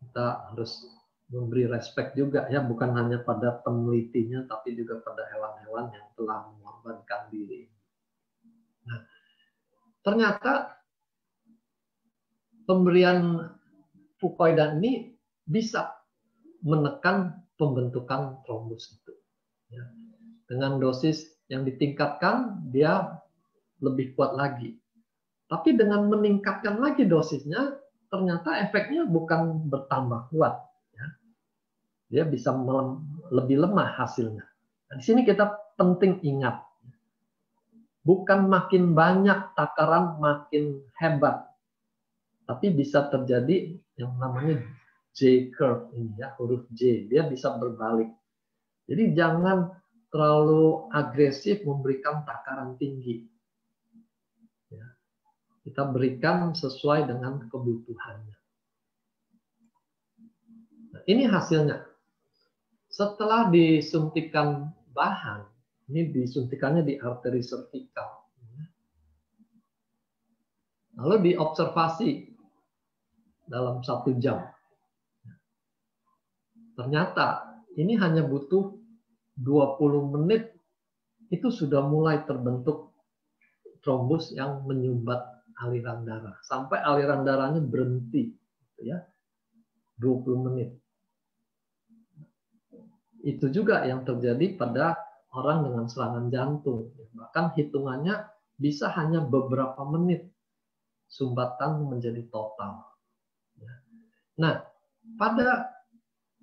Kita harus memberi respect juga ya, bukan hanya pada penelitinya tapi juga pada hewan-hewan yang telah mengorbankan diri. Nah, ternyata pemberian fukoidan ini bisa menekan pembentukan trombus itu. Ya. Dengan dosis yang ditingkatkan, dia lebih kuat lagi. Tapi dengan meningkatkan lagi dosisnya, ternyata efeknya bukan bertambah kuat. Ya. Dia bisa lebih lemah hasilnya. Nah, di sini kita penting ingat, bukan makin banyak takaran makin hebat, tapi bisa terjadi yang namanya J curve ini ya, huruf J, dia bisa berbalik. Jadi jangan terlalu agresif memberikan takaran tinggi. Ya. Kita berikan sesuai dengan kebutuhannya. Ini hasilnya. Setelah disuntikan bahan, ini disuntikannya di arteri servikal. Lalu diobservasi dalam 1 jam. Ternyata ini hanya butuh 20 menit itu sudah mulai terbentuk trombus yang menyumbat aliran darah. Sampai aliran darahnya berhenti. Ya, 20 menit. Itu juga yang terjadi pada orang dengan serangan jantung. Bahkan hitungannya bisa hanya beberapa menit sumbatan menjadi total. Nah, pada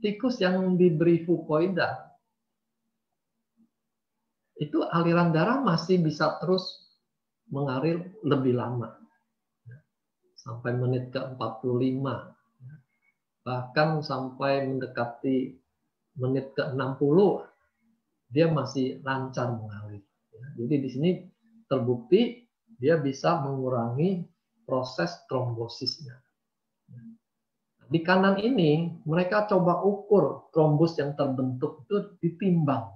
tikus yang diberi fucoidan, itu aliran darah masih bisa terus mengalir lebih lama. Sampai menit ke-45. Bahkan sampai mendekati menit ke-60, dia masih lancar mengalir. Jadi di sini terbukti dia bisa mengurangi proses trombosisnya. Di kanan ini, mereka coba ukur trombus yang terbentuk itu ditimbang.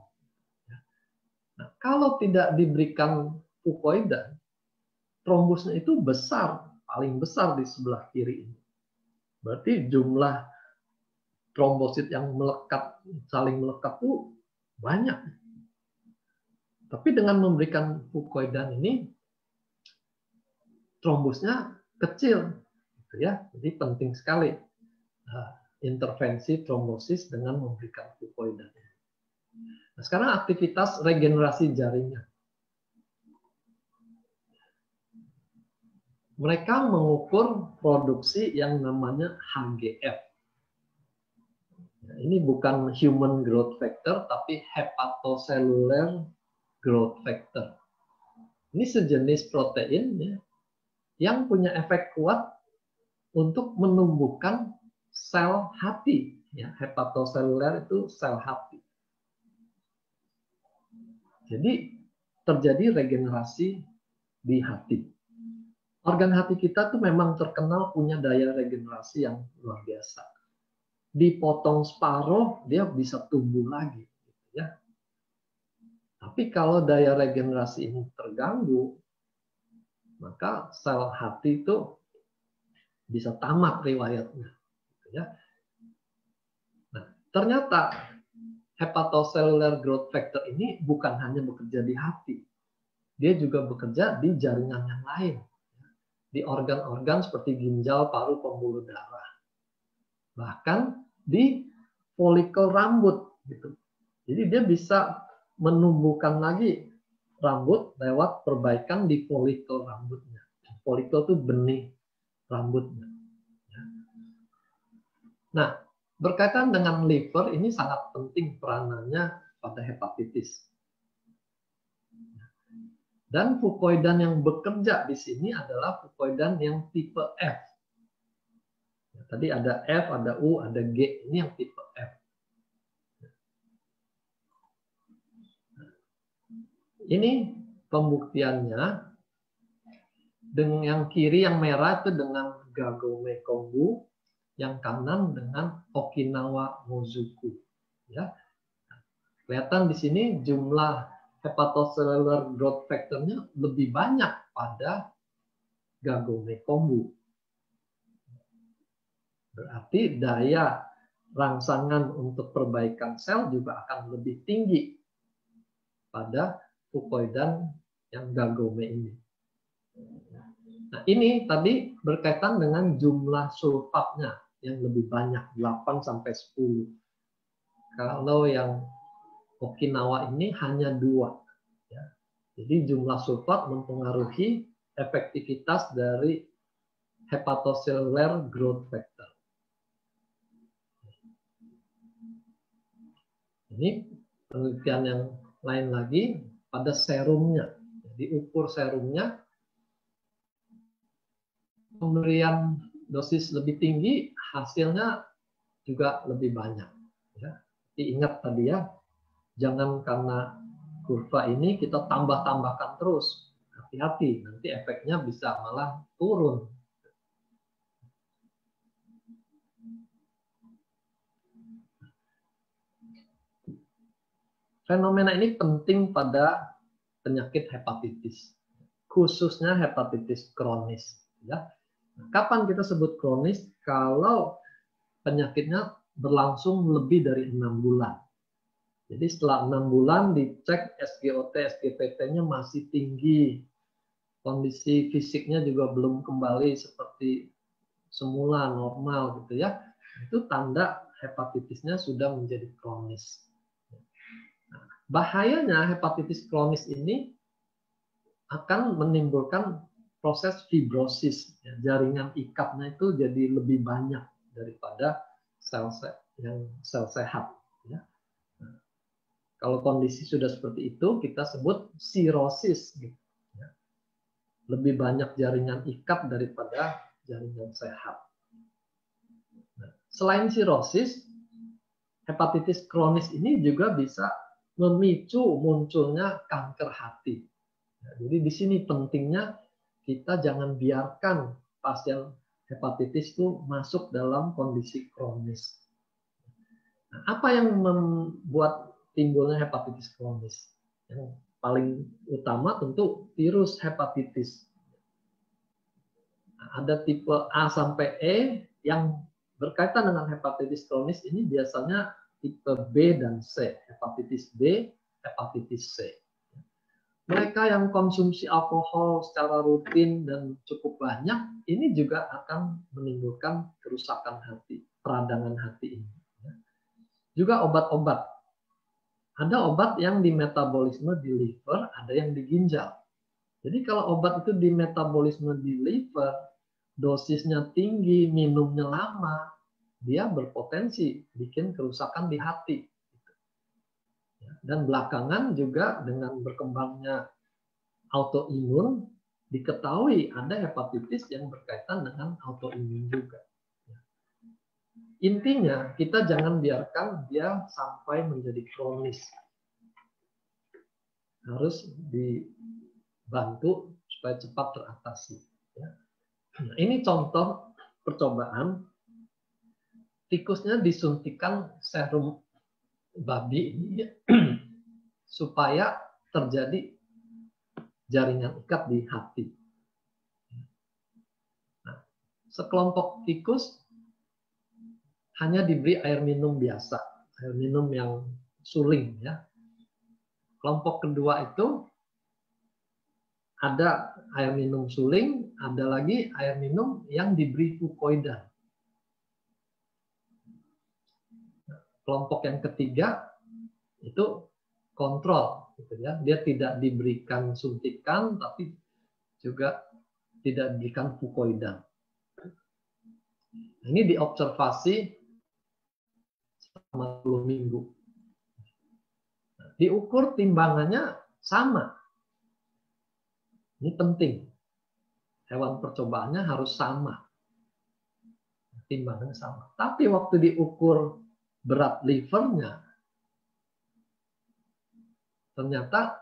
Nah, kalau tidak diberikan fucoidan, trombusnya itu besar, paling besar di sebelah kiri ini. Berarti jumlah trombosit yang melekat, saling melekat itu banyak. Tapi dengan memberikan fucoidan ini, trombusnya kecil, gitu ya. Jadi penting sekali intervensi trombosis dengan memberikan fucoidan. Nah, sekarang aktivitas regenerasi jaringan. Mereka mengukur produksi yang namanya HGF. Nah, ini bukan human growth factor, tapi hepatocellular growth factor. Ini sejenis protein ya, yang punya efek kuat untuk menumbuhkan sel hati. Ya, hepatoseluler itu sel hati. Jadi terjadi regenerasi di hati. Organ hati kita tuh memang terkenal punya daya regenerasi yang luar biasa. Dipotong separuh, dia bisa tumbuh lagi. Ya. Tapi kalau daya regenerasi ini terganggu, maka sel hati itu bisa tamat riwayatnya. Ya. Nah, ternyata hepatocellular growth factor ini bukan hanya bekerja di hati, dia juga bekerja di jaringan yang lain, di organ-organ seperti ginjal, paru, pembuluh darah, bahkan di folikel rambut, gitu. Jadi dia bisa menumbuhkan lagi rambut lewat perbaikan di folikel rambutnya. Folikel itu benih rambutnya. Nah, berkaitan dengan liver, ini sangat penting peranannya pada hepatitis. Dan fucoidan yang bekerja di sini adalah fucoidan yang tipe F. Tadi ada F, ada U, ada G. Ini yang tipe F. Ini pembuktiannya. Dengan yang kiri yang merah itu dengan Kagome Kombu, yang kanan dengan Okinawa Mozuku. Ya. Kelihatan di sini jumlah hepatocellular growth factor-nya lebih banyak pada Kagome Kombu. Berarti daya rangsangan untuk perbaikan sel juga akan lebih tinggi pada fucoidan yang Kagome ini. Nah, ini tadi berkaitan dengan jumlah sulfatnya yang lebih banyak, 8 sampai 10. Kalau yang Okinawa ini hanya 2. Ya. Jadi jumlah sulfat mempengaruhi efektivitas dari hepatocellular growth factor. Ini penelitian yang lain lagi pada serumnya. Jadi ukur serumnya, pemberian dosis lebih tinggi, hasilnya juga lebih banyak. Ya. Jadi ingat tadi ya, jangan karena kurva ini kita tambah-tambahkan terus. Hati-hati, nanti efeknya bisa malah turun. fenomena ini penting pada penyakit hepatitis, khususnya hepatitis kronis. Ya. Kapan kita sebut kronis? Kalau penyakitnya berlangsung lebih dari 6 bulan. Jadi setelah 6 bulan dicek SGOT, SGPT-nya masih tinggi, kondisi fisiknya juga belum kembali seperti semula normal gitu ya. Itu tanda hepatitisnya sudah menjadi kronis. Nah, bahayanya hepatitis kronis ini akan menimbulkan proses fibrosis. Ya, jaringan ikatnya itu jadi lebih banyak daripada sel sehat. Ya. Nah, kalau kondisi sudah seperti itu, kita sebut sirosis. Gitu. Ya. Lebih banyak jaringan ikat daripada jaringan sehat. Nah, selain sirosis, hepatitis kronis ini juga bisa memicu munculnya kanker hati. Nah, jadi di sini pentingnya kita jangan biarkan pasien hepatitis itu masuk dalam kondisi kronis. Nah, apa yang membuat timbulnya hepatitis kronis? Yang paling utama tentu virus hepatitis. Nah, ada tipe A sampai E yang berkaitan dengan hepatitis kronis ini biasanya tipe B dan C, hepatitis B, hepatitis C. Mereka yang konsumsi alkohol secara rutin dan cukup banyak, ini juga akan menimbulkan kerusakan hati, peradangan hati ini. Juga obat-obat. Ada obat yang di metabolisme di liver, ada yang di ginjal. Jadi kalau obat itu di metabolisme di liver, dosisnya tinggi, minumnya lama, dia berpotensi bikin kerusakan di hati. Dan belakangan juga dengan berkembangnya autoimun, diketahui ada hepatitis yang berkaitan dengan autoimun juga. Intinya, kita jangan biarkan dia sampai menjadi kronis. Harus dibantu supaya cepat teratasi. Nah, ini contoh percobaan. Tikusnya disuntikan serum babi ini supaya terjadi jaringan ikat di hati. Nah, sekelompok tikus hanya diberi air minum biasa, air minum yang suling ya. Kelompok kedua itu ada air minum suling, ada lagi air minum yang diberi fukoidan. Kelompok yang ketiga itu kontrol, gitu ya. Dia tidak diberikan suntikan, tapi juga tidak diberikan fukoidan. Ini diobservasi selama 10 minggu. Diukur timbangannya sama. Ini penting. Hewan percobaannya harus sama. Timbangannya sama. Tapi waktu diukur berat livernya, ternyata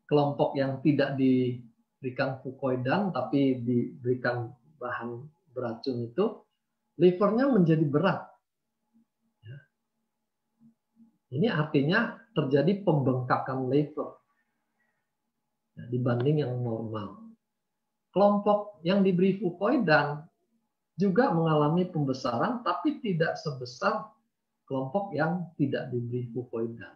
kelompok yang tidak diberikan fukoidan tapi diberikan bahan beracun itu, livernya menjadi berat. Ini artinya terjadi pembengkakan liver dibanding yang normal. Kelompok yang diberi fukoidan juga mengalami pembesaran, tapi tidak sebesar kelompok yang tidak diberi fukoidan.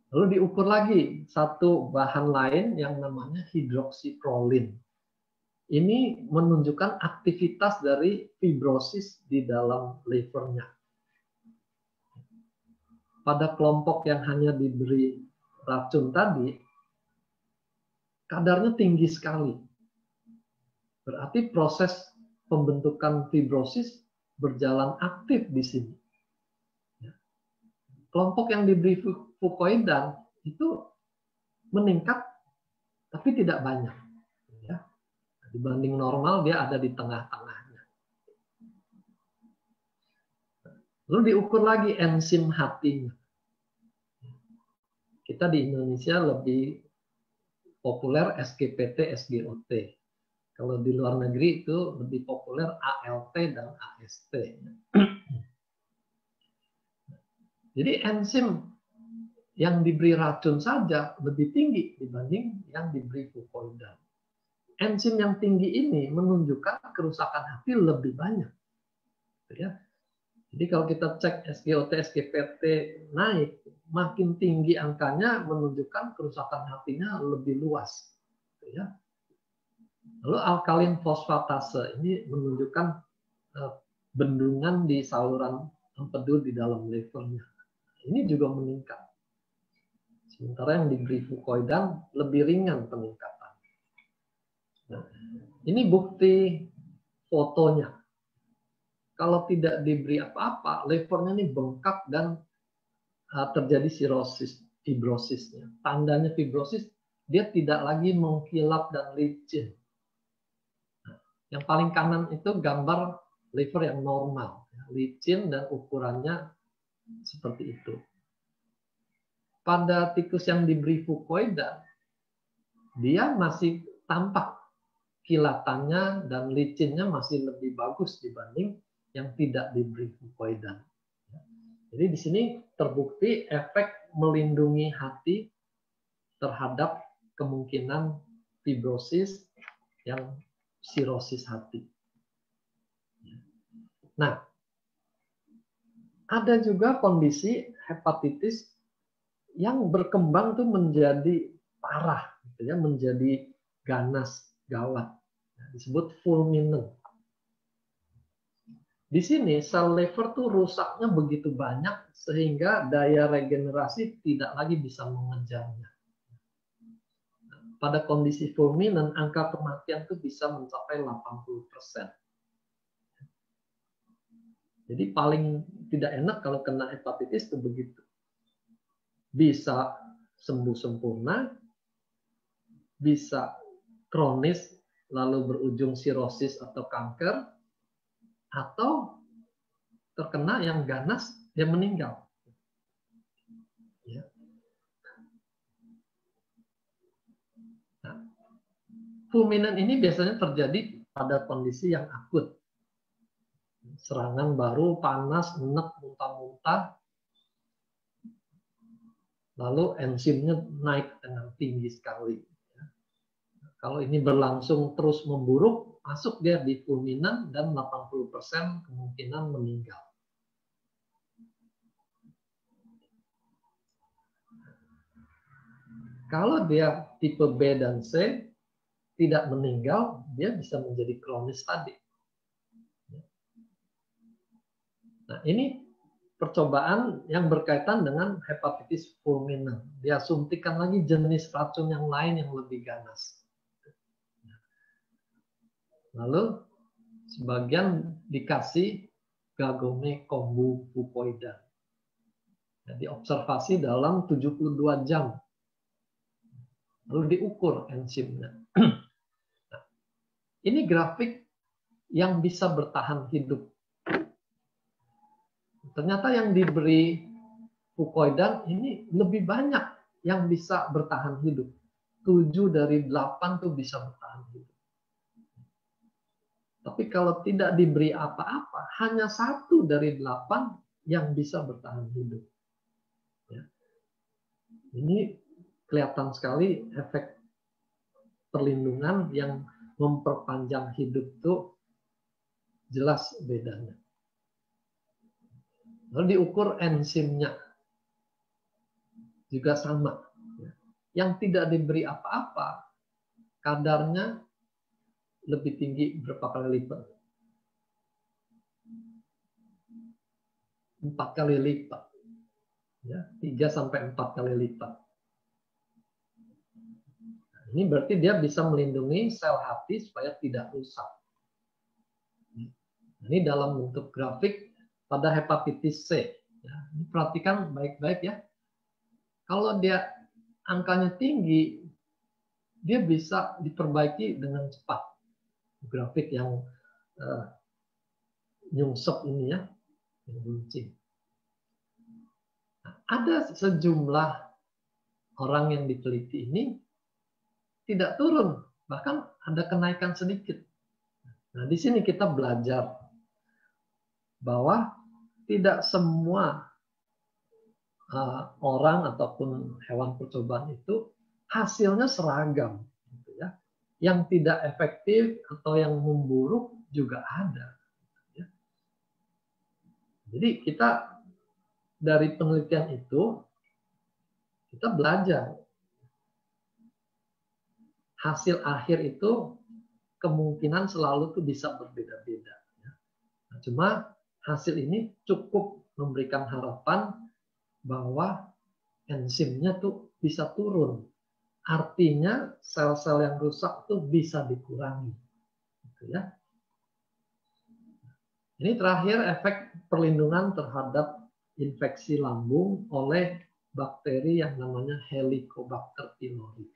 Lalu diukur lagi satu bahan lain yang namanya hidroksiprolin. Ini menunjukkan aktivitas dari fibrosis di dalam livernya. Pada kelompok yang hanya diberi racun tadi, kadarnya tinggi sekali. Berarti proses pembentukan fibrosis berjalan aktif di sini. Kelompok yang diberi fukoidan itu meningkat, tapi tidak banyak. Ya. Dibanding normal, dia ada di tengah-tengahnya. Lalu diukur lagi enzim hatinya. Kita di Indonesia lebih populer SGPT, SGOT. Kalau di luar negeri itu lebih populer ALT dan AST. Jadi enzim yang diberi racun saja lebih tinggi dibanding yang diberi fukoidan. Enzim yang tinggi ini menunjukkan kerusakan hati lebih banyak. Ya. Jadi kalau kita cek SGOT, SGPT naik, makin tinggi angkanya menunjukkan kerusakan hatinya lebih luas. Ya. Lalu alkalin fosfatase ini menunjukkan bendungan di saluran empedu di dalam levernya. Ini juga meningkat. Sementara yang diberi fukoidan lebih ringan peningkatan. Nah, ini bukti fotonya. Kalau tidak diberi apa-apa, levernya ini bengkak dan terjadi sirosis, fibrosisnya. Tandanya fibrosis, dia tidak lagi mengkilap dan licin. Nah, yang paling kanan itu gambar liver yang normal, licin dan ukurannya seperti itu. Pada tikus yang diberi fukoidan, dia masih tampak kilatannya dan licinnya masih lebih bagus dibanding yang tidak diberi fukoidan. Jadi di sini terbukti efek melindungi hati terhadap kemungkinan fibrosis yang sirosis hati. Nah, ada juga kondisi hepatitis yang berkembang tuh menjadi parah, gitu ya, menjadi ganas, gawat, disebut fulminant. Di sini sel liver tuh rusaknya begitu banyak sehingga daya regenerasi tidak lagi bisa mengejarnya. Pada kondisi fulminant, angka kematian tuh bisa mencapai 80%. Jadi paling tidak enak kalau kena hepatitis itu begitu. Bisa sembuh sempurna, bisa kronis lalu berujung sirosis atau kanker, atau terkena yang ganas dia meninggal. Ya. Nah, fulminant ini biasanya terjadi pada kondisi yang akut. Serangan baru, panas, enek, muntah-muntah, lalu enzimnya naik dengan tinggi sekali. Kalau ini berlangsung terus memburuk, masuk dia di fulminant dan 80% kemungkinan meninggal. Kalau dia tipe B dan C tidak meninggal, dia bisa menjadi kronis tadi. Nah, ini percobaan yang berkaitan dengan hepatitis fulminant. Dia suntikan lagi jenis racun yang lain yang lebih ganas. Lalu sebagian dikasih gagome kombu fukoidan. Jadi observasi dalam 72 jam. Lalu diukur enzimnya. Nah, ini grafik yang bisa bertahan hidup. Ternyata yang diberi fukoidan ini lebih banyak yang bisa bertahan hidup. 7 dari 8 tuh bisa bertahan hidup. Tapi kalau tidak diberi apa-apa, hanya 1 dari 8 yang bisa bertahan hidup. Ya. Ini kelihatan sekali efek perlindungan yang memperpanjang hidup itu jelas bedanya. Lalu diukur enzimnya juga sama. Yang tidak diberi apa-apa, kadarnya lebih tinggi berapa kali lipat? 4 kali lipat. Ya, 3 sampai 4 kali lipat. Ini berarti dia bisa melindungi sel hati supaya tidak rusak. Ini dalam bentuk grafik pada hepatitis C. Ya, ini perhatikan baik-baik ya. Kalau dia angkanya tinggi, dia bisa diperbaiki dengan cepat. Grafik yang nyungsep ini ya, yang buncing. Nah, ada sejumlah orang yang diteliti ini tidak turun, bahkan ada kenaikan sedikit. Nah, di sini kita belajar bahwa tidak semua orang ataupun hewan percobaan itu hasilnya seragam, gitu ya. Yang tidak efektif atau yang memburuk juga ada. Ya. Jadi kita dari penelitian itu kita belajar hasil akhir itu kemungkinan selalu tuh bisa berbeda-beda. Ya. Nah, cuma hasil ini cukup memberikan harapan bahwa enzimnya tuh bisa turun. Artinya sel-sel yang rusak tuh bisa dikurangi. Gitu ya. Ini terakhir efek perlindungan terhadap infeksi lambung oleh bakteri yang namanya Helicobacter pylori.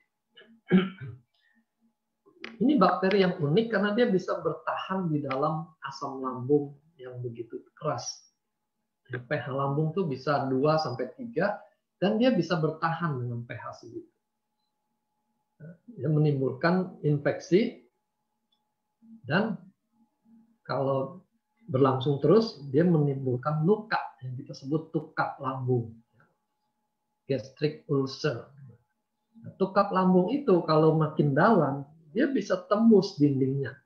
Ini bakteri yang unik karena dia bisa bertahan di dalam asam lambung yang begitu keras. pH lambung tuh bisa 2-3 dan dia bisa bertahan dengan pH segitu. Dia menimbulkan infeksi dan kalau berlangsung terus dia menimbulkan luka yang kita sebut tukak lambung, gastric ulcer. Nah, tukak lambung itu kalau makin dalam dia bisa tembus dindingnya,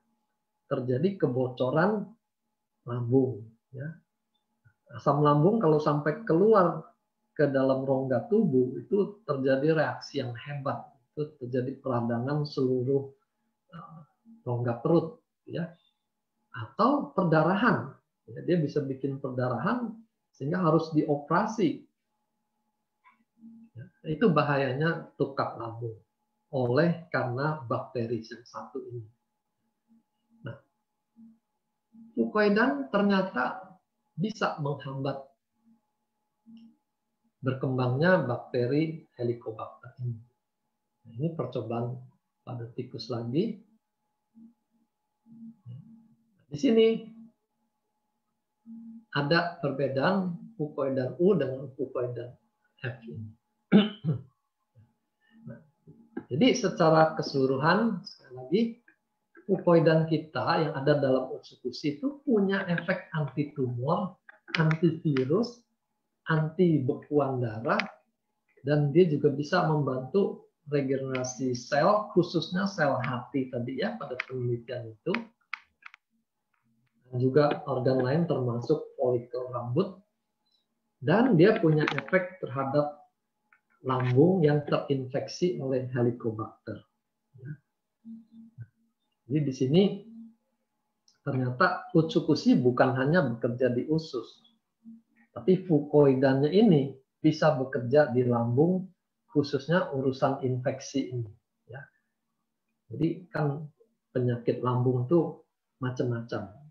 terjadi kebocoran lambung. Ya. Asam lambung kalau sampai keluar ke dalam rongga tubuh itu terjadi reaksi yang hebat, itu terjadi peradangan seluruh rongga perut, ya. Atau perdarahan, ya, dia bisa bikin perdarahan sehingga harus dioperasi. Ya, itu bahayanya tukak lambung karena bakteri yang satu ini. Nah, fukoidan ternyata bisa menghambat berkembangnya bakteri Helicobacter ini. Nah, ini percobaan pada tikus lagi. Di sini ada perbedaan fukoidan U dengan fukoidan F ini. Nah, jadi secara keseluruhan, sekali lagi, fukoidan kita yang ada dalam usukusi itu punya efek anti tumor, antivirus, anti bekuan darah, dan dia juga bisa membantu regenerasi sel, khususnya sel hati tadi ya pada penelitian itu. Dan juga organ lain termasuk folikel rambut. Dan dia punya efek terhadap lambung yang terinfeksi oleh Helicobacter. Jadi di sini ternyata utsukushi bukan hanya bekerja di usus, tapi fukoidannya ini bisa bekerja di lambung, khususnya urusan infeksi ini. Ya. Jadi kan penyakit lambung itu macam-macam.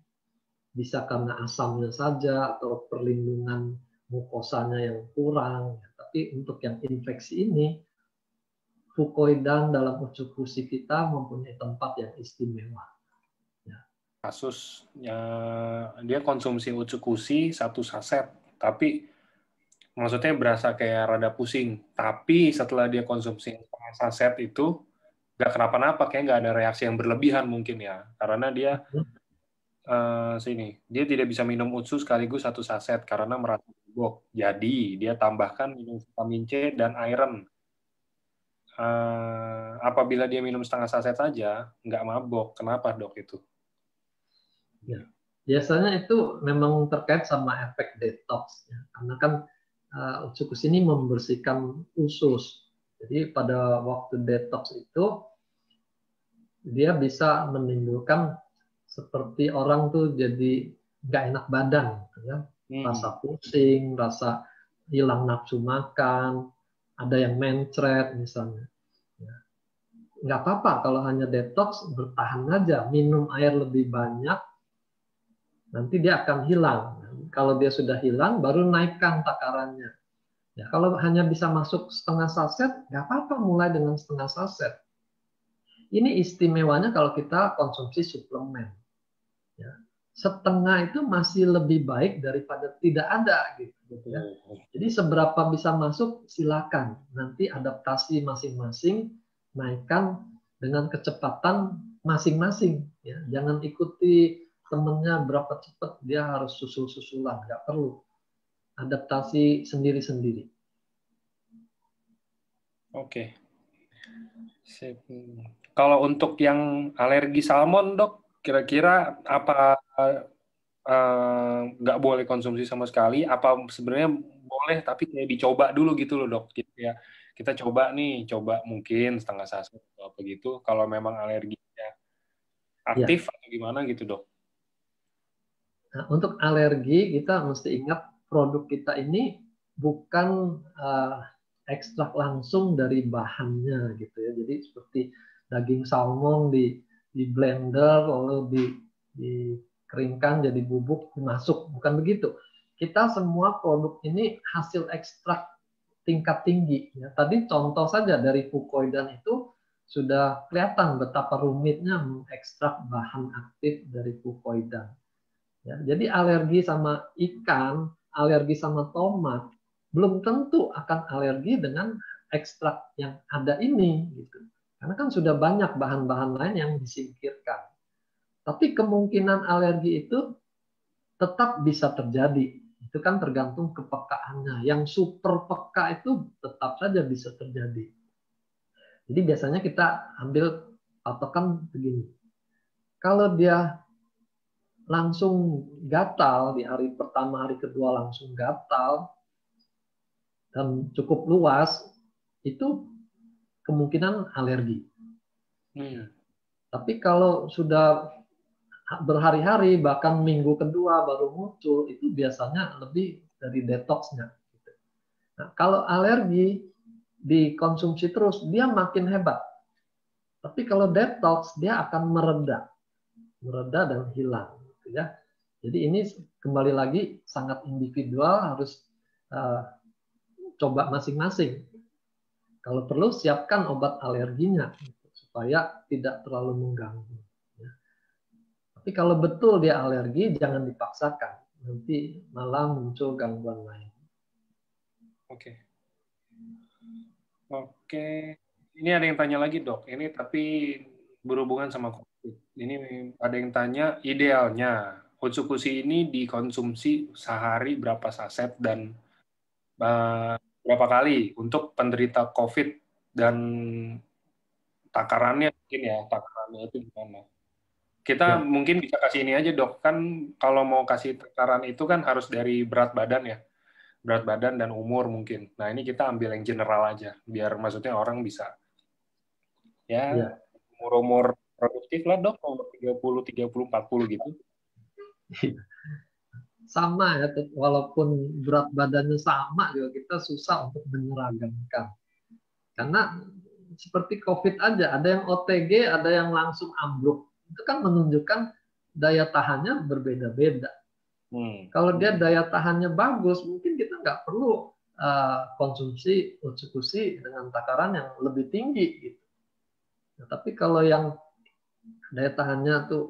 Bisa karena asamnya saja atau perlindungan mukosanya yang kurang. Tapi untuk yang infeksi ini, fukoidan dalam utsukushi kita mempunyai tempat yang istimewa. Ya. Kasusnya dia konsumsi utsukushi 1 saset, tapi maksudnya berasa kayak rada pusing. Tapi setelah dia konsumsi saset itu nggak kenapa-napa, kayak nggak ada reaksi yang berlebihan mungkin ya, karena dia dia tidak bisa minum utsu sekaligus 1 saset karena merasa mabok. Jadi dia tambahkan minum vitamin C dan iron. Apabila dia minum setengah saset saja, nggak mabok. Kenapa dok itu? Ya. Biasanya itu memang terkait sama efek detox, ya. Karena kan utsukushi ini membersihkan usus. Jadi pada waktu detox itu dia bisa menimbulkan seperti orang tuh jadi nggak enak badan, ya. Rasa pusing, rasa hilang nafsu makan, ada yang mencret misalnya. Ya. Nggak apa-apa kalau hanya detox, bertahan aja, minum air lebih banyak, nanti dia akan hilang. Kalau dia sudah hilang, baru naikkan takarannya. Ya, kalau hanya bisa masuk setengah saset, nggak apa-apa mulai dengan setengah saset. Ini istimewanya kalau kita konsumsi suplemen. Ya. Setengah itu masih lebih baik daripada tidak ada, gitu ya. Jadi seberapa bisa masuk, silakan. Nanti adaptasi masing-masing, naikkan dengan kecepatan masing-masing. Ya. Jangan ikuti temennya berapa cepat dia harus susul-susulan, nggak perlu. Adaptasi sendiri-sendiri. Oke. Sip. Kalau untuk yang alergi salmon, Dok, kira-kira apa nggak boleh konsumsi sama sekali? Apa sebenarnya boleh tapi kayak dicoba dulu gitu loh, Dok? Gitu ya. Kita coba nih, coba mungkin setengah saset atau apa gitu. Kalau memang alerginya Ya. aktif atau gimana gitu, Dok? Nah, untuk alergi kita mesti ingat produk kita ini bukan ekstrak langsung dari bahannya gitu ya. Jadi seperti daging salmon di blender lalu dikeringkan jadi bubuk dimasuk, bukan begitu. Kita semua produk ini hasil ekstrak tingkat tinggi ya. Tadi contoh saja dari fukoidan itu sudah kelihatan betapa rumitnya mengekstrak bahan aktif dari fukoidan. Ya, jadi alergi sama ikan, alergi sama tomat, belum tentu akan alergi dengan ekstrak yang ada ini. Gitu. Karena kan sudah banyak bahan-bahan lain yang disingkirkan. Tapi kemungkinan alergi itu tetap bisa terjadi. Itu kan tergantung kepekaannya. Yang super peka itu tetap saja bisa terjadi. Jadi biasanya kita ambil patokan begini. Kalau dia langsung gatal di hari pertama, hari kedua langsung gatal dan cukup luas, itu kemungkinan alergi. Tapi kalau sudah berhari-hari bahkan minggu kedua baru muncul, itu biasanya lebih dari detoksnya. Nah, kalau alergi dikonsumsi terus, dia makin hebat. Tapi kalau detox, dia akan mereda dan hilang. Gitu ya. Jadi ini kembali lagi sangat individual, harus coba masing-masing. Kalau perlu siapkan obat alerginya supaya tidak terlalu mengganggu. Ya. Tapi kalau betul dia alergi, jangan dipaksakan. Nanti malah muncul gangguan lain. Oke. Oke. Ini ada yang tanya lagi, Dok. Ini tapi berhubungan sama COVID. Ini ada yang tanya, idealnya Otsukushi ini dikonsumsi sehari berapa saset dan berapa kali untuk penderita COVID dan takarannya mungkin ya, takarannya itu gimana? Kita Ya, mungkin bisa kasih ini aja, Dok. Kan kalau mau kasih takaran itu kan harus dari berat badan ya. Berat badan dan umur mungkin. Nah, ini kita ambil yang general aja biar maksudnya orang bisa ya ya. umur-umur produktif lah, Dok, umur 30, 40 gitu. Sama ya, walaupun berat badannya sama juga kita susah untuk menyeragamkan. Karena seperti COVID aja, ada yang OTG, ada yang langsung ambruk. Itu kan menunjukkan daya tahannya berbeda-beda. Kalau dia daya tahannya bagus, mungkin kita nggak perlu konsumsi Otsukushi dengan takaran yang lebih tinggi. Gitu. Nah, tapi kalau yang daya tahannya tuh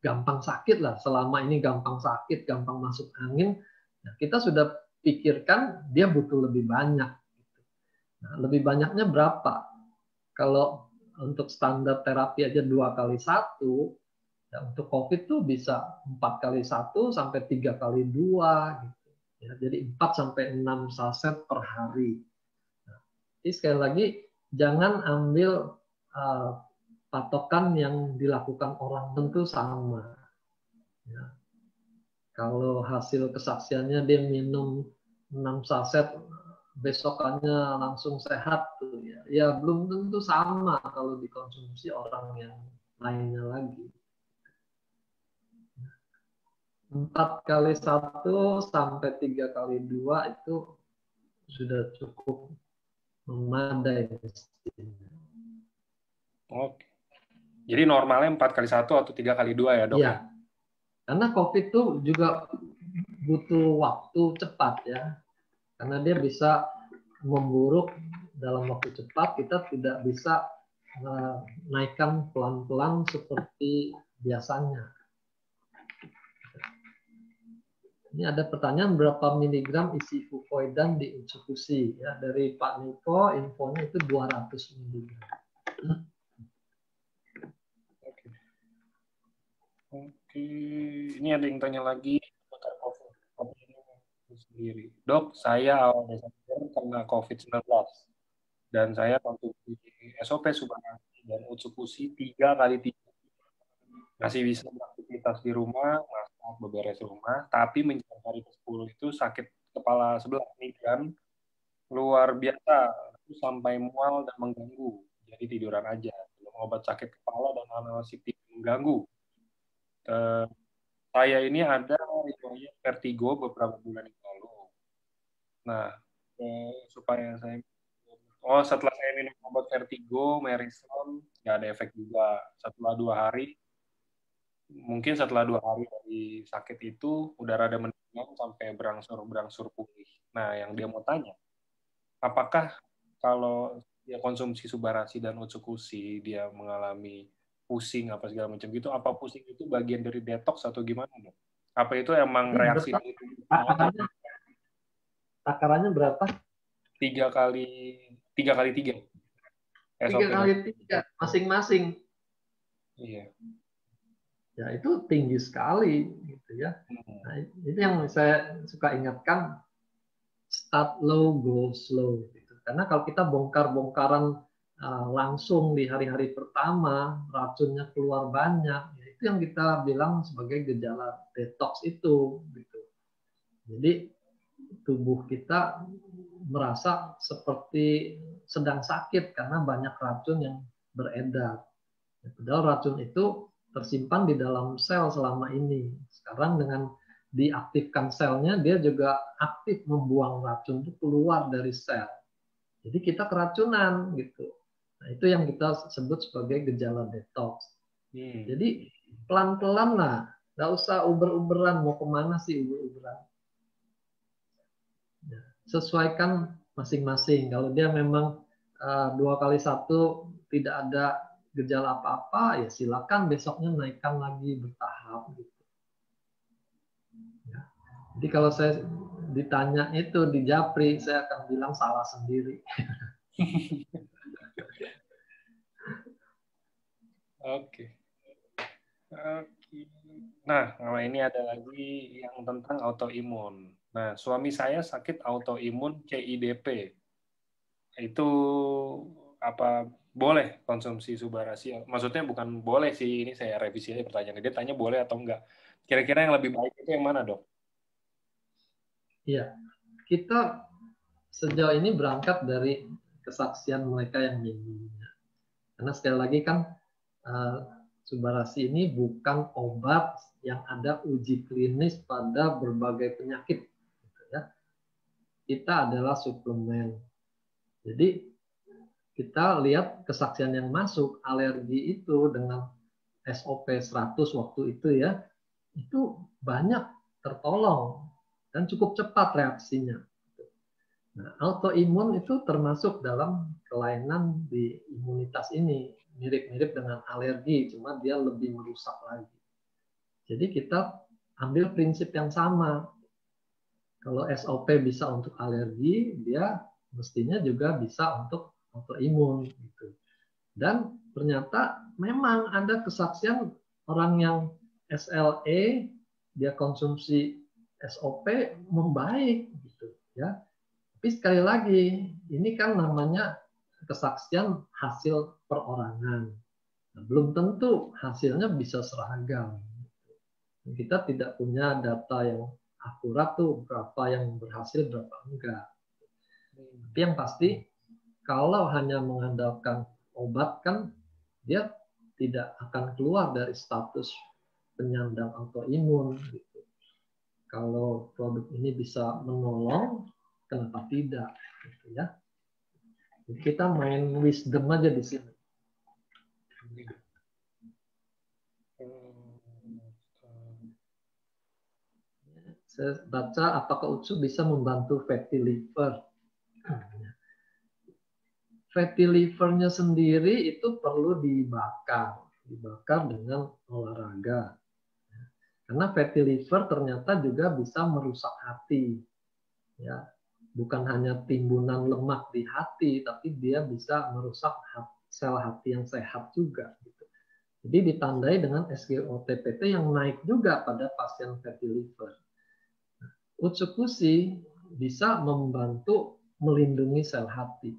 gampang sakit lah, selama ini gampang sakit, gampang masuk angin, nah kita sudah pikirkan dia butuh lebih banyak. Nah, lebih banyaknya berapa? Kalau untuk standar terapi aja 2x1, ya untuk COVID tuh bisa 4x1 sampai 3x2 gitu. Ya, jadi 4 sampai 6 saset per hari. Nah, jadi sekali lagi jangan ambil patokan yang dilakukan orang tentu sama. Ya. Kalau hasil kesaksiannya dia minum 6 saset besokannya langsung sehat tuh ya. Ya belum tentu sama kalau dikonsumsi orang yang lainnya lagi. 4x1 sampai 3x2 itu sudah cukup memadai. Oke. Jadi normalnya 4x1 atau 3x2 ya, Dok ya? Ya, karena COVID itu juga butuh waktu cepat ya. Karena dia bisa memburuk dalam waktu cepat, kita tidak bisa naikkan pelan-pelan seperti biasanya. Ini ada pertanyaan berapa miligram isi fukoidan di Otsukushi ya, dari Pak Niko infonya itu 200 miligram. Oke. Ini ada yang tanya lagi tentang COVID sendiri. Dok, saya awal Desember kena COVID-19. Dan saya konsumsi SOP Subarasi dan Utsukushi 3 kali 3. Masih bisa beraktivitas di rumah, masak, beberes rumah, tapi menjelang hari ke-10 itu sakit kepala sebelah migran luar biasa, itu sampai mual dan mengganggu. Jadi tiduran aja, belum obat sakit kepala dan analgesik mengganggu. Saya ini ada riwayat vertigo beberapa bulan yang lalu. Nah, supaya saya setelah saya minum obat vertigo, Meriston, nggak ada efek juga. Mungkin setelah 2 hari dari sakit itu, udah rada mendingan sampai berangsur pulih. Nah, yang dia mau tanya, apakah kalau dia konsumsi Subarasi dan Utsukushi, dia mengalami pusing apa segala macam gitu, apa pusing itu bagian dari detox atau gimana? Apa itu emang reaksi dari tubuhnya? Takarannya berapa? 3 kali 3. 3 kali 3 masing-masing. Iya. Ya itu tinggi sekali gitu ya. Nah, itu yang saya suka ingatkan, start low, go slow. Gitu. Karena kalau kita bongkar-bongkaran langsung di hari-hari pertama, racunnya keluar banyak, ya itu yang kita bilang sebagai gejala detox itu. Gitu. Jadi tubuh kita merasa seperti sedang sakit karena banyak racun yang beredar. Padahal racun itu tersimpan di dalam sel selama ini. Sekarang dengan diaktifkan selnya, dia juga aktif membuang racun itu keluar dari sel. Jadi kita keracunan gitu. Nah, itu yang kita sebut sebagai gejala detox. Jadi pelan-pelan lah, nggak usah uber-uberan. Mau kemana sih uber-uberan? Sesuaikan masing-masing. Kalau dia memang 2 kali 1 tidak ada gejala apa-apa, ya silakan besoknya naikkan lagi bertahap. Gitu. Ya. Jadi kalau saya ditanya itu di Japri, saya akan bilang salah sendiri. Oke. Nah, ini ada lagi yang tentang autoimun. Nah, suami saya sakit autoimun CIDP. Itu apa boleh konsumsi Subarasi? Maksudnya bukan boleh sih, ini saya revisi aja pertanyaannya. Dia tanya boleh atau enggak. Kira-kira yang lebih baik itu yang mana, Dok? Iya, kita sejauh ini berangkat dari kesaksian mereka yang minumnya. Karena sekali lagi kan Subarasi ini bukan obat yang ada uji klinis pada berbagai penyakit. Gitu ya. Kita adalah suplemen. Jadi kita lihat kesaksian yang masuk, alergi itu dengan SOP 100 waktu itu ya, itu banyak tertolong dan cukup cepat reaksinya. Nah, autoimun itu termasuk dalam kelainan di imunitas ini, mirip-mirip dengan alergi, cuma dia lebih merusak lagi. Jadi kita ambil prinsip yang sama. Kalau SOP bisa untuk alergi, dia mestinya juga bisa untuk autoimun gitu. Dan ternyata memang ada kesaksian orang yang SLE dia konsumsi SOP membaik gitu ya. Tapi sekali lagi ini kan namanya kesaksian hasil perorangan. Nah, belum tentu hasilnya bisa seragam. Kita tidak punya data yang akurat tuh berapa yang berhasil berapa enggak. Tapi yang pasti kalau hanya mengandalkan obat kan dia tidak akan keluar dari status penyandang autoimun gitu. Kalau produk ini bisa menolong, kenapa tidak gitu ya. Jadi kita main wisdom aja di sini. Saya baca apakah Utsu bisa membantu fatty liver. Fatty livernya sendiri itu perlu dibakar dengan olahraga. Karena fatty liver ternyata juga bisa merusak hati. Ya, bukan hanya timbunan lemak di hati, tapi dia bisa merusak sel hati yang sehat juga. Gitu. Jadi ditandai dengan SGOT-PT yang naik juga pada pasien fatty liver. Utsukushi bisa membantu melindungi sel hati.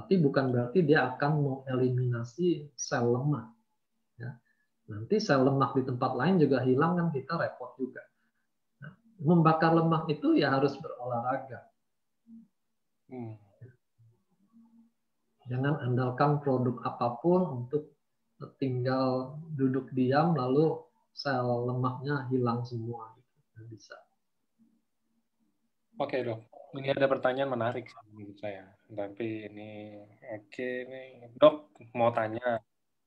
Tapi bukan berarti dia akan mengeliminasi sel lemak. Ya. Nanti sel lemak di tempat lain juga hilang, kan kita repot juga. Nah, membakar lemak itu ya harus berolahraga. Jangan andalkan produk apapun untuk tinggal duduk diam lalu sel lemaknya hilang semua. Nggak bisa. Oke dok, ini ada pertanyaan menarik menurut saya. Tapi ini oke nih, dok mau tanya,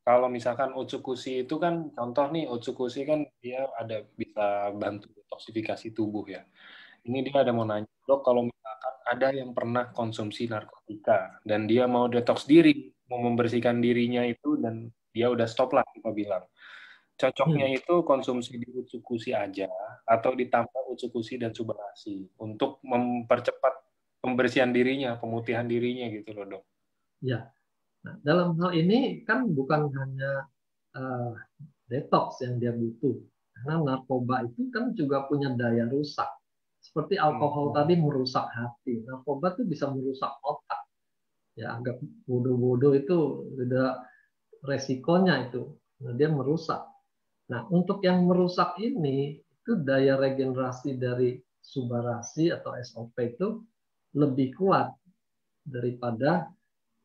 kalau misalkan Utsukushi itu kan contoh nih, Utsukushi kan dia ada bisa bantu detoksifikasi tubuh ya. Ini dia ada mau nanya, dok kalau misalkan ada yang pernah konsumsi narkotika dan dia mau detox diri, mau membersihkan dirinya itu dan dia udah stop lah kita bilang. Cocoknya itu konsumsi di Utsukushi aja atau ditambah Utsukushi dan Subarashi untuk mempercepat pembersihan dirinya, pemutihan dirinya gitu loh dok. Ya, nah, dalam hal ini kan bukan hanya detox yang dia butuh, karena narkoba itu kan juga punya daya rusak. Seperti alkohol tadi merusak hati, narkoba itu bisa merusak otak. Ya, agak bodoh-bodoh itu udah resikonya itu. Nah, dia merusak. Nah, untuk yang merusak ini, itu daya regenerasi dari Subarashi atau SOP itu lebih kuat daripada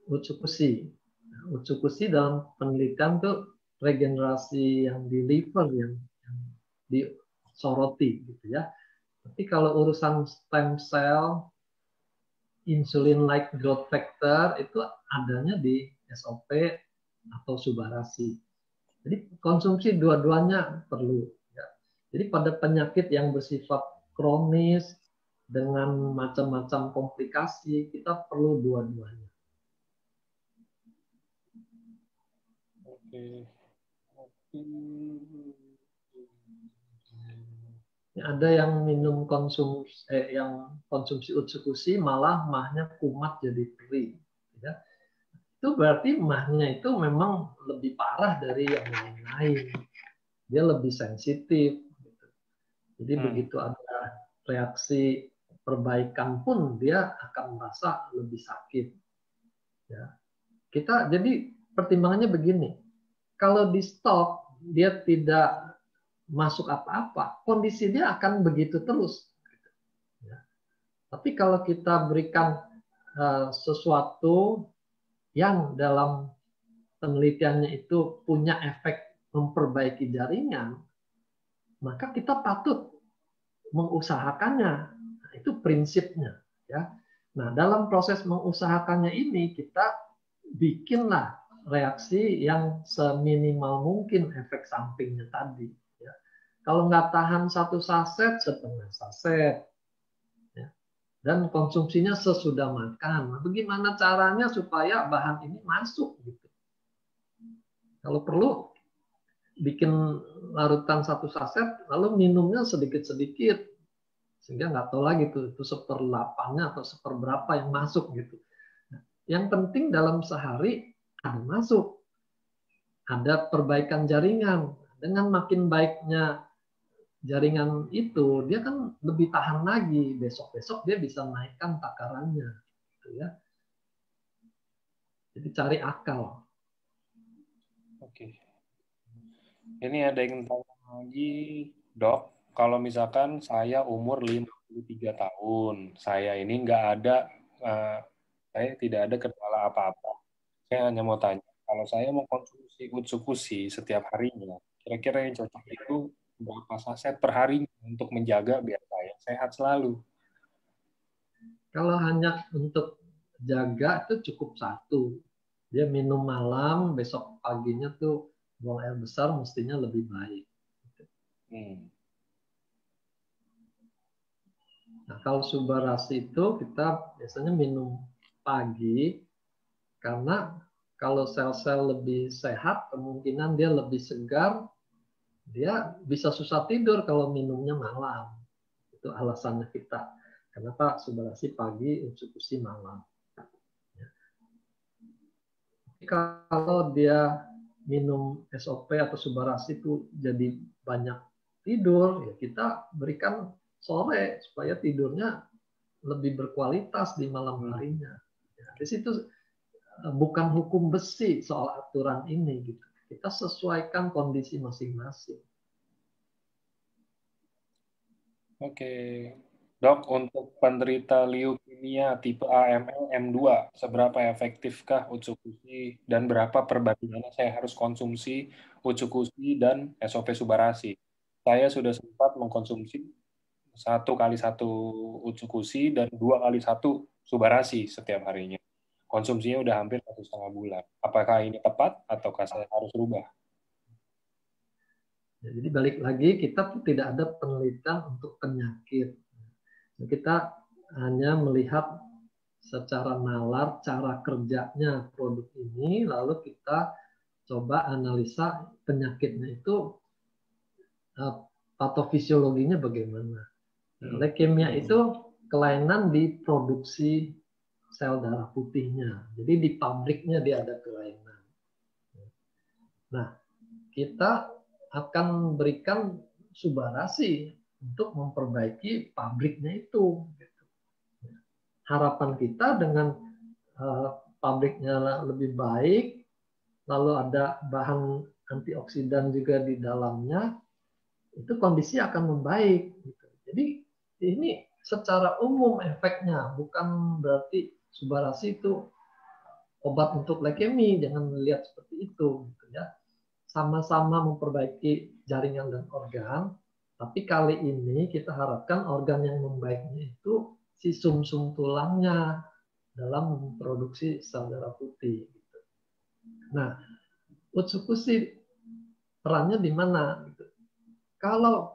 Utsukushi. Nah, Utsukushi dalam penelitian tuh regenerasi yang di liver yang disoroti gitu ya. Tapi kalau urusan stem cell, insulin like growth factor itu adanya di SOP atau Subarashi. Jadi konsumsi dua-duanya perlu. Ya. Jadi pada penyakit yang bersifat kronis dengan macam-macam komplikasi, kita perlu dua-duanya. Oke. Ada yang minum konsumsi Utsukushi malah mahnya kumat jadi perih. Ya. Itu berarti mahnya itu memang lebih parah dari yang lain-lain. Dia lebih sensitif. Jadi begitu ada reaksi perbaikan pun dia akan merasa lebih sakit. Ya. Kita jadi pertimbangannya begini. Kalau di stop dia tidak masuk apa-apa, kondisi dia akan begitu terus. Ya. Tapi kalau kita berikan sesuatu yang dalam penelitiannya itu punya efek memperbaiki jaringan, maka kita patut mengusahakannya. Nah, itu prinsipnya. Ya. Nah, dalam proses mengusahakannya ini kita bikinlah reaksi yang seminimal mungkin efek sampingnya tadi. Ya. Kalau nggak tahan satu saset, setengah saset. Ya. Dan konsumsinya sesudah makan. Nah, bagaimana caranya supaya bahan ini masuk? Gitu. Kalau perlu, bikin larutan satu saset, lalu minumnya sedikit-sedikit. Sehingga nggak tahu lagi tuh, itu 1/8-nya atau 1/berapa yang masuk gitu. Nah, yang penting dalam sehari ada masuk. Ada perbaikan jaringan. Dengan makin baiknya jaringan itu, dia kan lebih tahan lagi. Besok-besok dia bisa naikkan takarannya. Gitu ya. Jadi cari akal. Oke. Ini ada yang tanya lagi, dok, kalau misalkan saya umur 53 tahun, saya ini saya tidak ada kendala apa-apa. Saya hanya mau tanya, kalau saya mau konsumsi Utsukushi setiap harinya, kira-kira yang cocok itu berapa saset per hari untuk menjaga biar saya sehat selalu? Kalau hanya untuk jaga itu cukup satu. Dia minum malam, besok paginya tuh buang air besar mestinya lebih baik. Nah, kalau Subarashi itu kita biasanya minum pagi karena kalau sel-sel lebih sehat, kemungkinan dia lebih segar, dia bisa susah tidur kalau minumnya malam. Itu alasannya kita. Kenapa Subarashi pagi, Utsukushi malam. Kalau dia minum SOP atau Subarashi itu jadi banyak tidur, ya kita berikan sore supaya tidurnya lebih berkualitas di malam harinya. Ya, di situ bukan hukum besi soal aturan ini gitu. Kita sesuaikan kondisi masing-masing. Oke. Dok, untuk penderita leukemia tipe AML M2, seberapa efektifkah Utsukushi dan berapa perbandingannya saya harus konsumsi Utsukushi dan SOP Subarasi? Saya sudah sempat mengkonsumsi 1 kali 1 Utsukushi dan 2 kali 1 Subarasi setiap harinya. Konsumsinya udah hampir 1,5 bulan. Apakah ini tepat ataukah saya harus rubah? Ya, jadi balik lagi, kita tuh tidak ada penelitian untuk penyakit. Kita hanya melihat secara nalar cara kerjanya produk ini, lalu kita coba analisa penyakitnya itu patofisiologinya bagaimana. Leukemia itu kelainan di produksi sel darah putihnya. Jadi di pabriknya dia ada kelainan. Nah, kita akan berikan Subarasi untuk memperbaiki pabriknya itu. Harapan kita dengan pabriknya lebih baik, lalu ada bahan antioksidan juga di dalamnya, itu kondisi akan membaik. Jadi ini secara umum efeknya, bukan berarti Subarasi itu obat untuk leukemia, jangan melihat seperti itu. Sama-sama memperbaiki jaringan dan organ, tapi kali ini kita harapkan organ yang membaiknya itu si sumsum tulangnya dalam memproduksi sel darah putih. Nah, Utsukushi perannya di mana? Kalau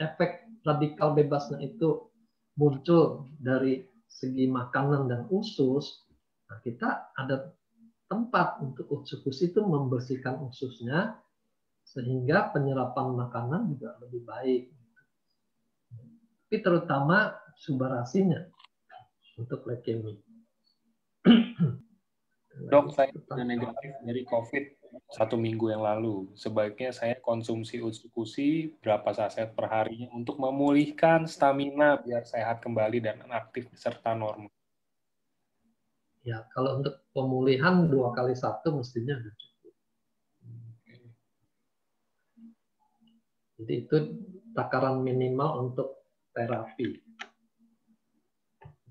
efek radikal bebasnya itu muncul dari segi makanan dan usus, nah kita ada tempat untuk Utsukushi itu membersihkan ususnya sehingga penyerapan makanan juga lebih baik. Tapi terutama Subarasinya untuk leukemia. Dok, saya sudah negatif dari COVID 1 minggu yang lalu. Sebaiknya saya konsumsi Utsukushi berapa saset per harinya untuk memulihkan stamina biar sehat kembali dan aktif serta normal. Ya, kalau untuk pemulihan 2 kali 1 mestinya sudah cukup. Jadi itu takaran minimal untuk terapi.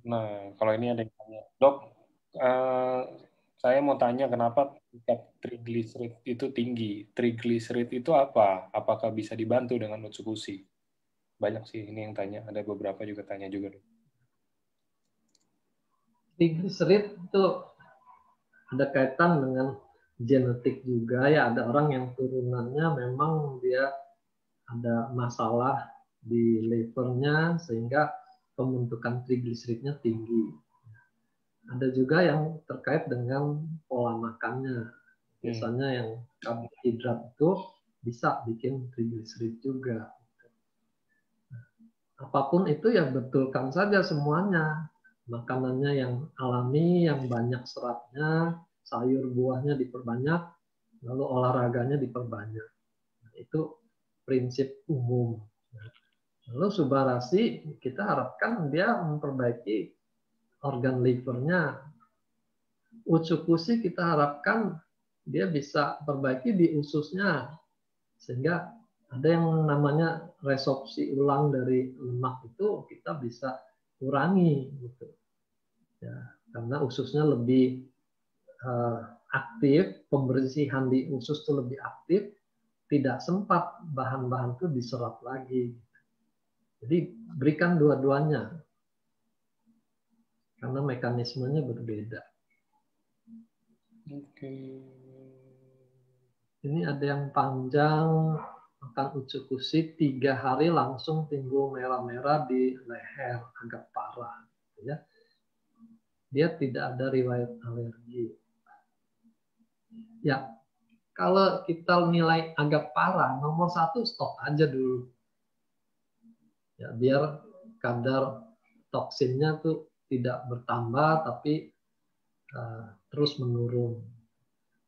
Nah, kalau ini ada yang tanya, Dok, saya mau tanya kenapa tingkat trigliserid itu tinggi. Trigliserid itu apa? Apakah bisa dibantu dengan Utsukushi? Banyak sih ini yang tanya, ada beberapa juga tanya juga. Trigliserid itu ada kaitan dengan genetik juga ya, ada orang yang turunannya memang dia ada masalah di livernya sehingga pembentukan trigliseridnya tinggi. Ada juga yang terkait dengan pola makannya. Biasanya yang karbohidrat itu bisa bikin trigliserid juga. Apapun itu ya betulkan saja semuanya. Makanannya yang alami, yang banyak seratnya, sayur buahnya diperbanyak, lalu olahraganya diperbanyak. Nah, itu prinsip umum. Lalu Subarasi kita harapkan dia memperbaiki organ livernya. Utsukushi kita harapkan dia bisa perbaiki di ususnya sehingga ada yang namanya resorpsi ulang dari lemak itu kita bisa kurangi gitu. Ya, karena ususnya lebih aktif, pembersihan di usus itu lebih aktif, tidak sempat bahan-bahan itu diserap lagi. Jadi berikan dua-duanya karena mekanismenya berbeda. Oke. Ini ada yang panjang, makan Utsukushi 3 hari langsung timbul merah-merah di leher, agak parah. Ya. Dia tidak ada riwayat alergi. Ya, kalau kita nilai agak parah, nomor 1 stop aja dulu. Ya, biar kadar toksinnya tuh tidak bertambah, tapi terus menurun.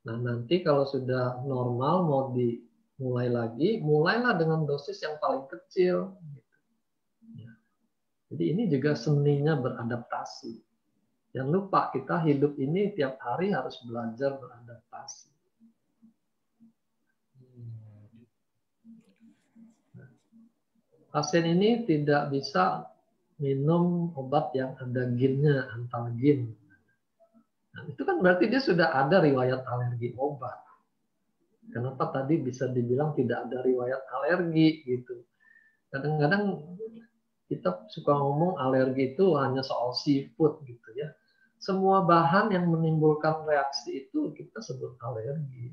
Nah, nanti kalau sudah normal mau dimulai lagi, mulailah dengan dosis yang paling kecil. Ya. Jadi ini juga seninya beradaptasi. Jangan lupa kita hidup ini tiap hari harus belajar beradaptasi. Pasien ini tidak bisa minum obat yang ada ginnya, antalgin. Nah, itu kan berarti dia sudah ada riwayat alergi obat. Kenapa tadi bisa dibilang tidak ada riwayat alergi gitu? Kadang-kadang kita suka ngomong alergi itu hanya soal seafood gitu ya. Semua bahan yang menimbulkan reaksi itu kita sebut alergi.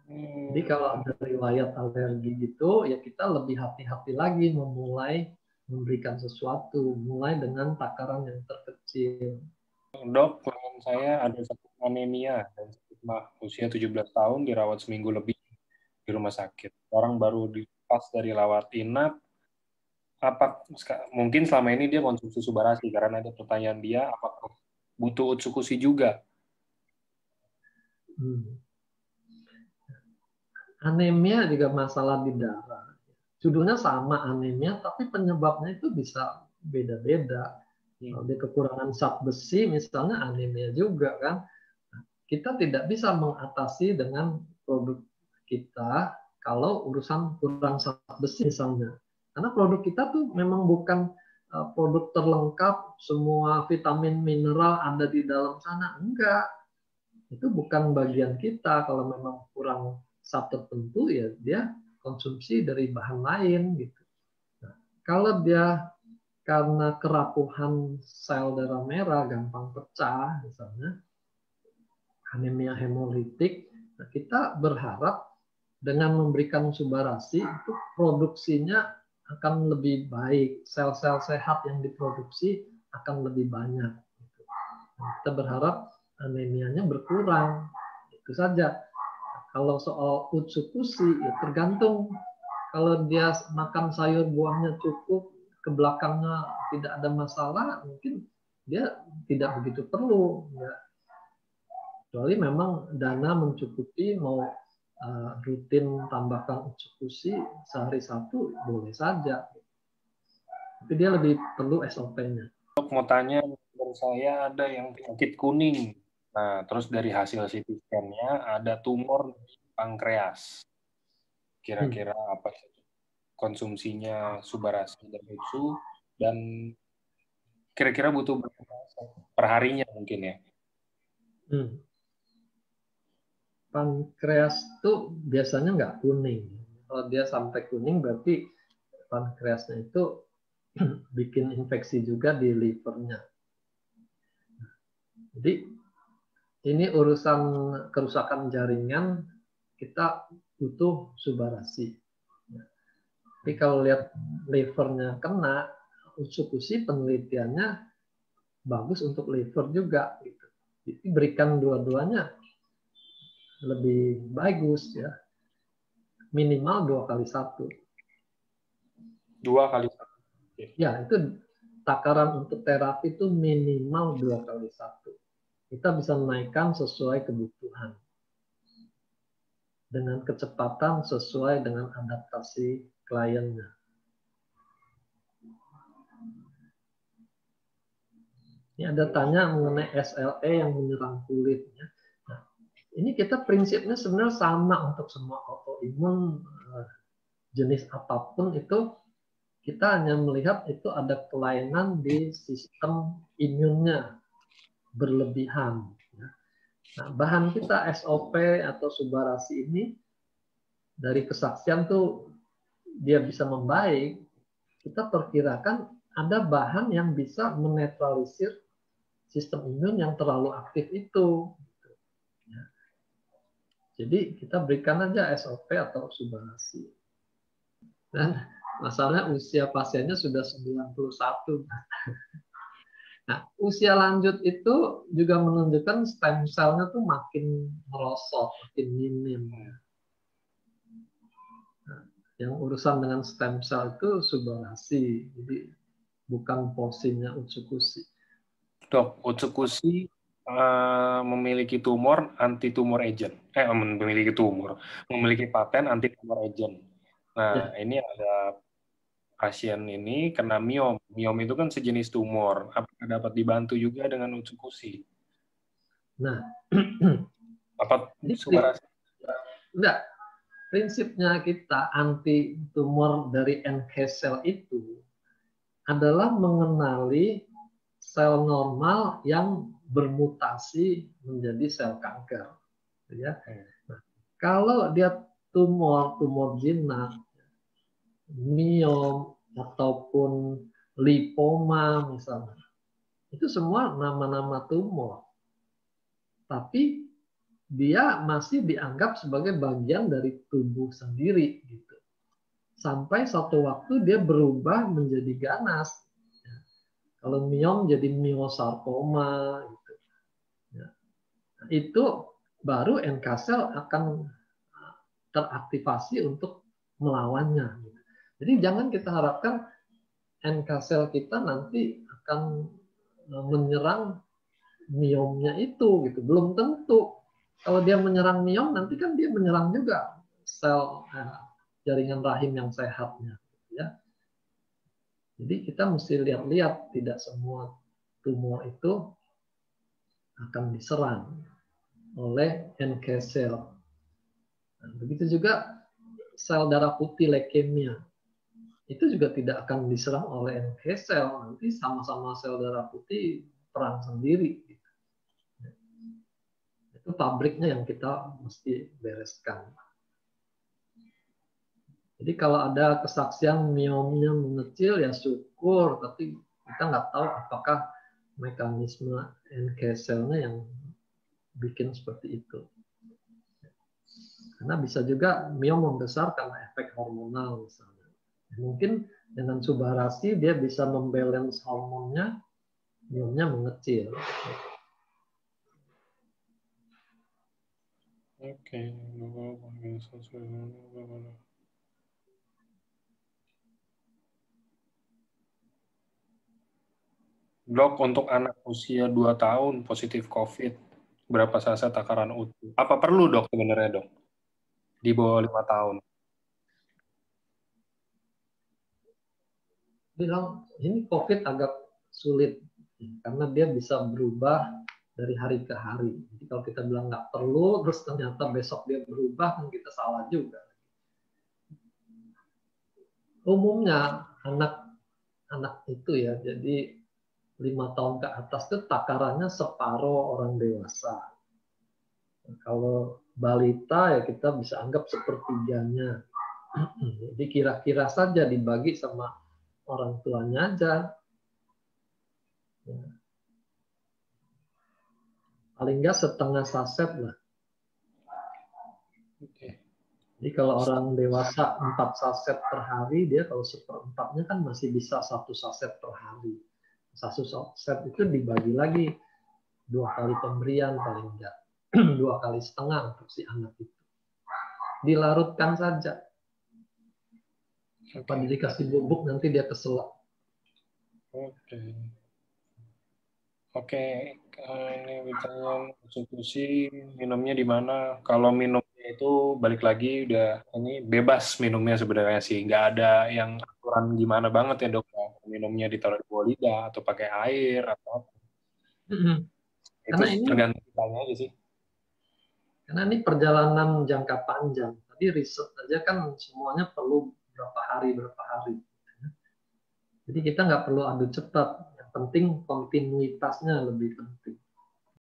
Jadi kalau ada riwayat alergi gitu, ya kita lebih hati-hati lagi memulai memberikan sesuatu, mulai dengan takaran yang terkecil. Dok, klien saya ada sakit anemia dan sakit mah usia 17 tahun dirawat seminggu lebih di rumah sakit. Orang baru dilepas dari rawat inap. Mungkin selama ini dia konsumsi Subarasi karena ada pertanyaan dia apakah butuh Utsukushi juga. Anemia juga masalah di darah. Judulnya sama anemia, tapi penyebabnya itu bisa beda-beda. Kalau dia kekurangan zat besi, misalnya anemia juga kan. Kita tidak bisa mengatasi dengan produk kita kalau urusan kurang zat besi misalnya. Karena produk kita tuh memang bukan produk terlengkap, semua vitamin mineral ada di dalam sana. Enggak. Itu bukan bagian kita. Kalau memang kurang zat tertentu, ya dia konsumsi dari bahan lain gitu. Nah, kalau dia karena kerapuhan sel darah merah gampang pecah misalnya, anemia hemolitik, nah kita berharap dengan memberikan Subarasi itu produksinya akan lebih baik, sel-sel sehat yang diproduksi akan lebih banyak. Nah, kita berharap anemianya berkurang, itu saja. Kalau soal Utsukushi, ya tergantung. Kalau dia makan sayur buahnya cukup, ke belakangnya tidak ada masalah, mungkin dia tidak begitu perlu. Ya. Kecuali memang dana mencukupi, mau rutin tambahkan Utsukushi sehari satu, boleh saja. Tapi dia lebih perlu SOP-nya. Dok, mau tanya, menurut saya ada yang penyakit kuning. Nah, terus dari hasil CT scan-nya ada tumor di pankreas. Kira-kira apa sih konsumsinya Subarasi dan Utsu, dan kira-kira butuh berapa perharinya mungkin ya? Pankreas itu biasanya nggak kuning. Kalau dia sampai kuning berarti pankreasnya itu bikin infeksi juga di livernya. Jadi ini urusan kerusakan jaringan, kita butuh Subarasi. Tapi kalau lihat livernya kena, Utsukushi penelitiannya bagus untuk liver juga. Gitu. Jadi berikan dua-duanya lebih bagus ya. Minimal 2x1. 2x1. Ya, itu takaran untuk terapi itu minimal 2x1. Kita bisa menaikkan sesuai kebutuhan. Dengan kecepatan sesuai dengan adaptasi kliennya. Ini ada tanya mengenai SLE yang menyerang kulitnya. Nah, ini kita prinsipnya sebenarnya sama untuk semua autoimun jenis apapun itu. Kita hanya melihat itu ada kelainan di sistem imunnya berlebihan. Nah, bahan kita SOP atau Subarasi ini dari kesaksian tuh dia bisa membaik. Kita perkirakan ada bahan yang bisa menetralisir sistem imun yang terlalu aktif itu. Jadi kita berikan aja SOP atau Subarasi. Dan masalahnya usia pasiennya sudah 91. Nah, usia lanjut itu juga menunjukkan stem cell-nya tuh makin merosot, makin minim. Nah, yang urusan dengan stem cell itu Subarasi, jadi bukan porsinya Utsukushi. Dok, Utsukushi memiliki tumor anti-tumor agent. Memiliki paten anti-tumor agent. Nah, ini ada pasien ini kena miom. Miom itu kan sejenis tumor. Apakah dapat dibantu juga dengan Utsukushi? Nah, Apa ini Subara? enggak, prinsipnya kita anti tumor dari NK cell itu adalah mengenali sel normal yang bermutasi menjadi sel kanker. Ya. Nah, kalau dia tumor jinak, miom ataupun lipoma misalnya, itu semua nama-nama tumor. Tapi dia masih dianggap sebagai bagian dari tubuh sendiri gitu. Sampai satu waktu dia berubah menjadi ganas. Kalau miom jadi miosarkoma gitu. Ya. Itu baru NK cell akan teraktivasi untuk melawannya. Jadi jangan kita harapkan NK cell kita nanti akan menyerang miomnya itu gitu. Belum tentu. Kalau dia menyerang miom, nanti kan dia menyerang juga sel jaringan rahim yang sehatnya. Ya. Jadi kita mesti lihat-lihat, tidak semua tumor itu akan diserang oleh NK cell. Nah, begitu juga sel darah putih leukemia. Itu juga tidak akan diserang oleh NK cell. Nanti sama-sama sel darah putih perang sendiri. Itu pabriknya yang kita mesti bereskan. Jadi kalau ada kesaksian miomnya mengecil ya syukur, tapi kita nggak tahu apakah mekanisme NK cell-nya yang bikin seperti itu. Karena bisa juga miom membesar karena efek hormonal misalnya. Mungkin dengan subarasi dia bisa membalance hormonnya, miomnya mengecil. Oke. Dok, untuk anak usia 2 tahun positif COVID, berapa saset takaran utuh? Apa perlu dok sebenarnya dok? Di bawah 5 tahun. Bilang ini COVID agak sulit karena dia bisa berubah dari hari ke hari. Jadi kalau kita bilang nggak perlu, terus ternyata besok dia berubah, kan kita salah juga. Umumnya anak itu ya, jadi 5 tahun ke atas itu takarannya separuh orang dewasa. Kalau balita ya kita bisa anggap sepertiganya. Jadi kira-kira saja dibagi sama orang tuanya aja. Ya. Paling nggak setengah saset lah. Oke. Jadi kalau orang dewasa 4 saset per hari, dia kalau seperempatnya kan masih bisa 1 saset per hari. 1 saset itu dibagi lagi 2 kali pemberian paling enggak. 2 kali setengah untuk si anak itu. Dilarutkan saja. Apa dikasih bubuk nanti dia keselak. Oke. Oke, ini bertanya institusi minumnya di mana? Kalau minumnya itu balik lagi udah ini bebas minumnya sebenarnya sih, nggak ada yang aturan gimana banget ya dok. Minumnya ditaruh di bawah lidah atau pakai air atau apa. Itu Karena ini tergantung kitanya aja sih. Karena ini perjalanan jangka panjang. Tadi riset aja kan semuanya perlu berapa hari. Jadi kita nggak perlu adu cepat. Yang penting kontinuitasnya lebih penting.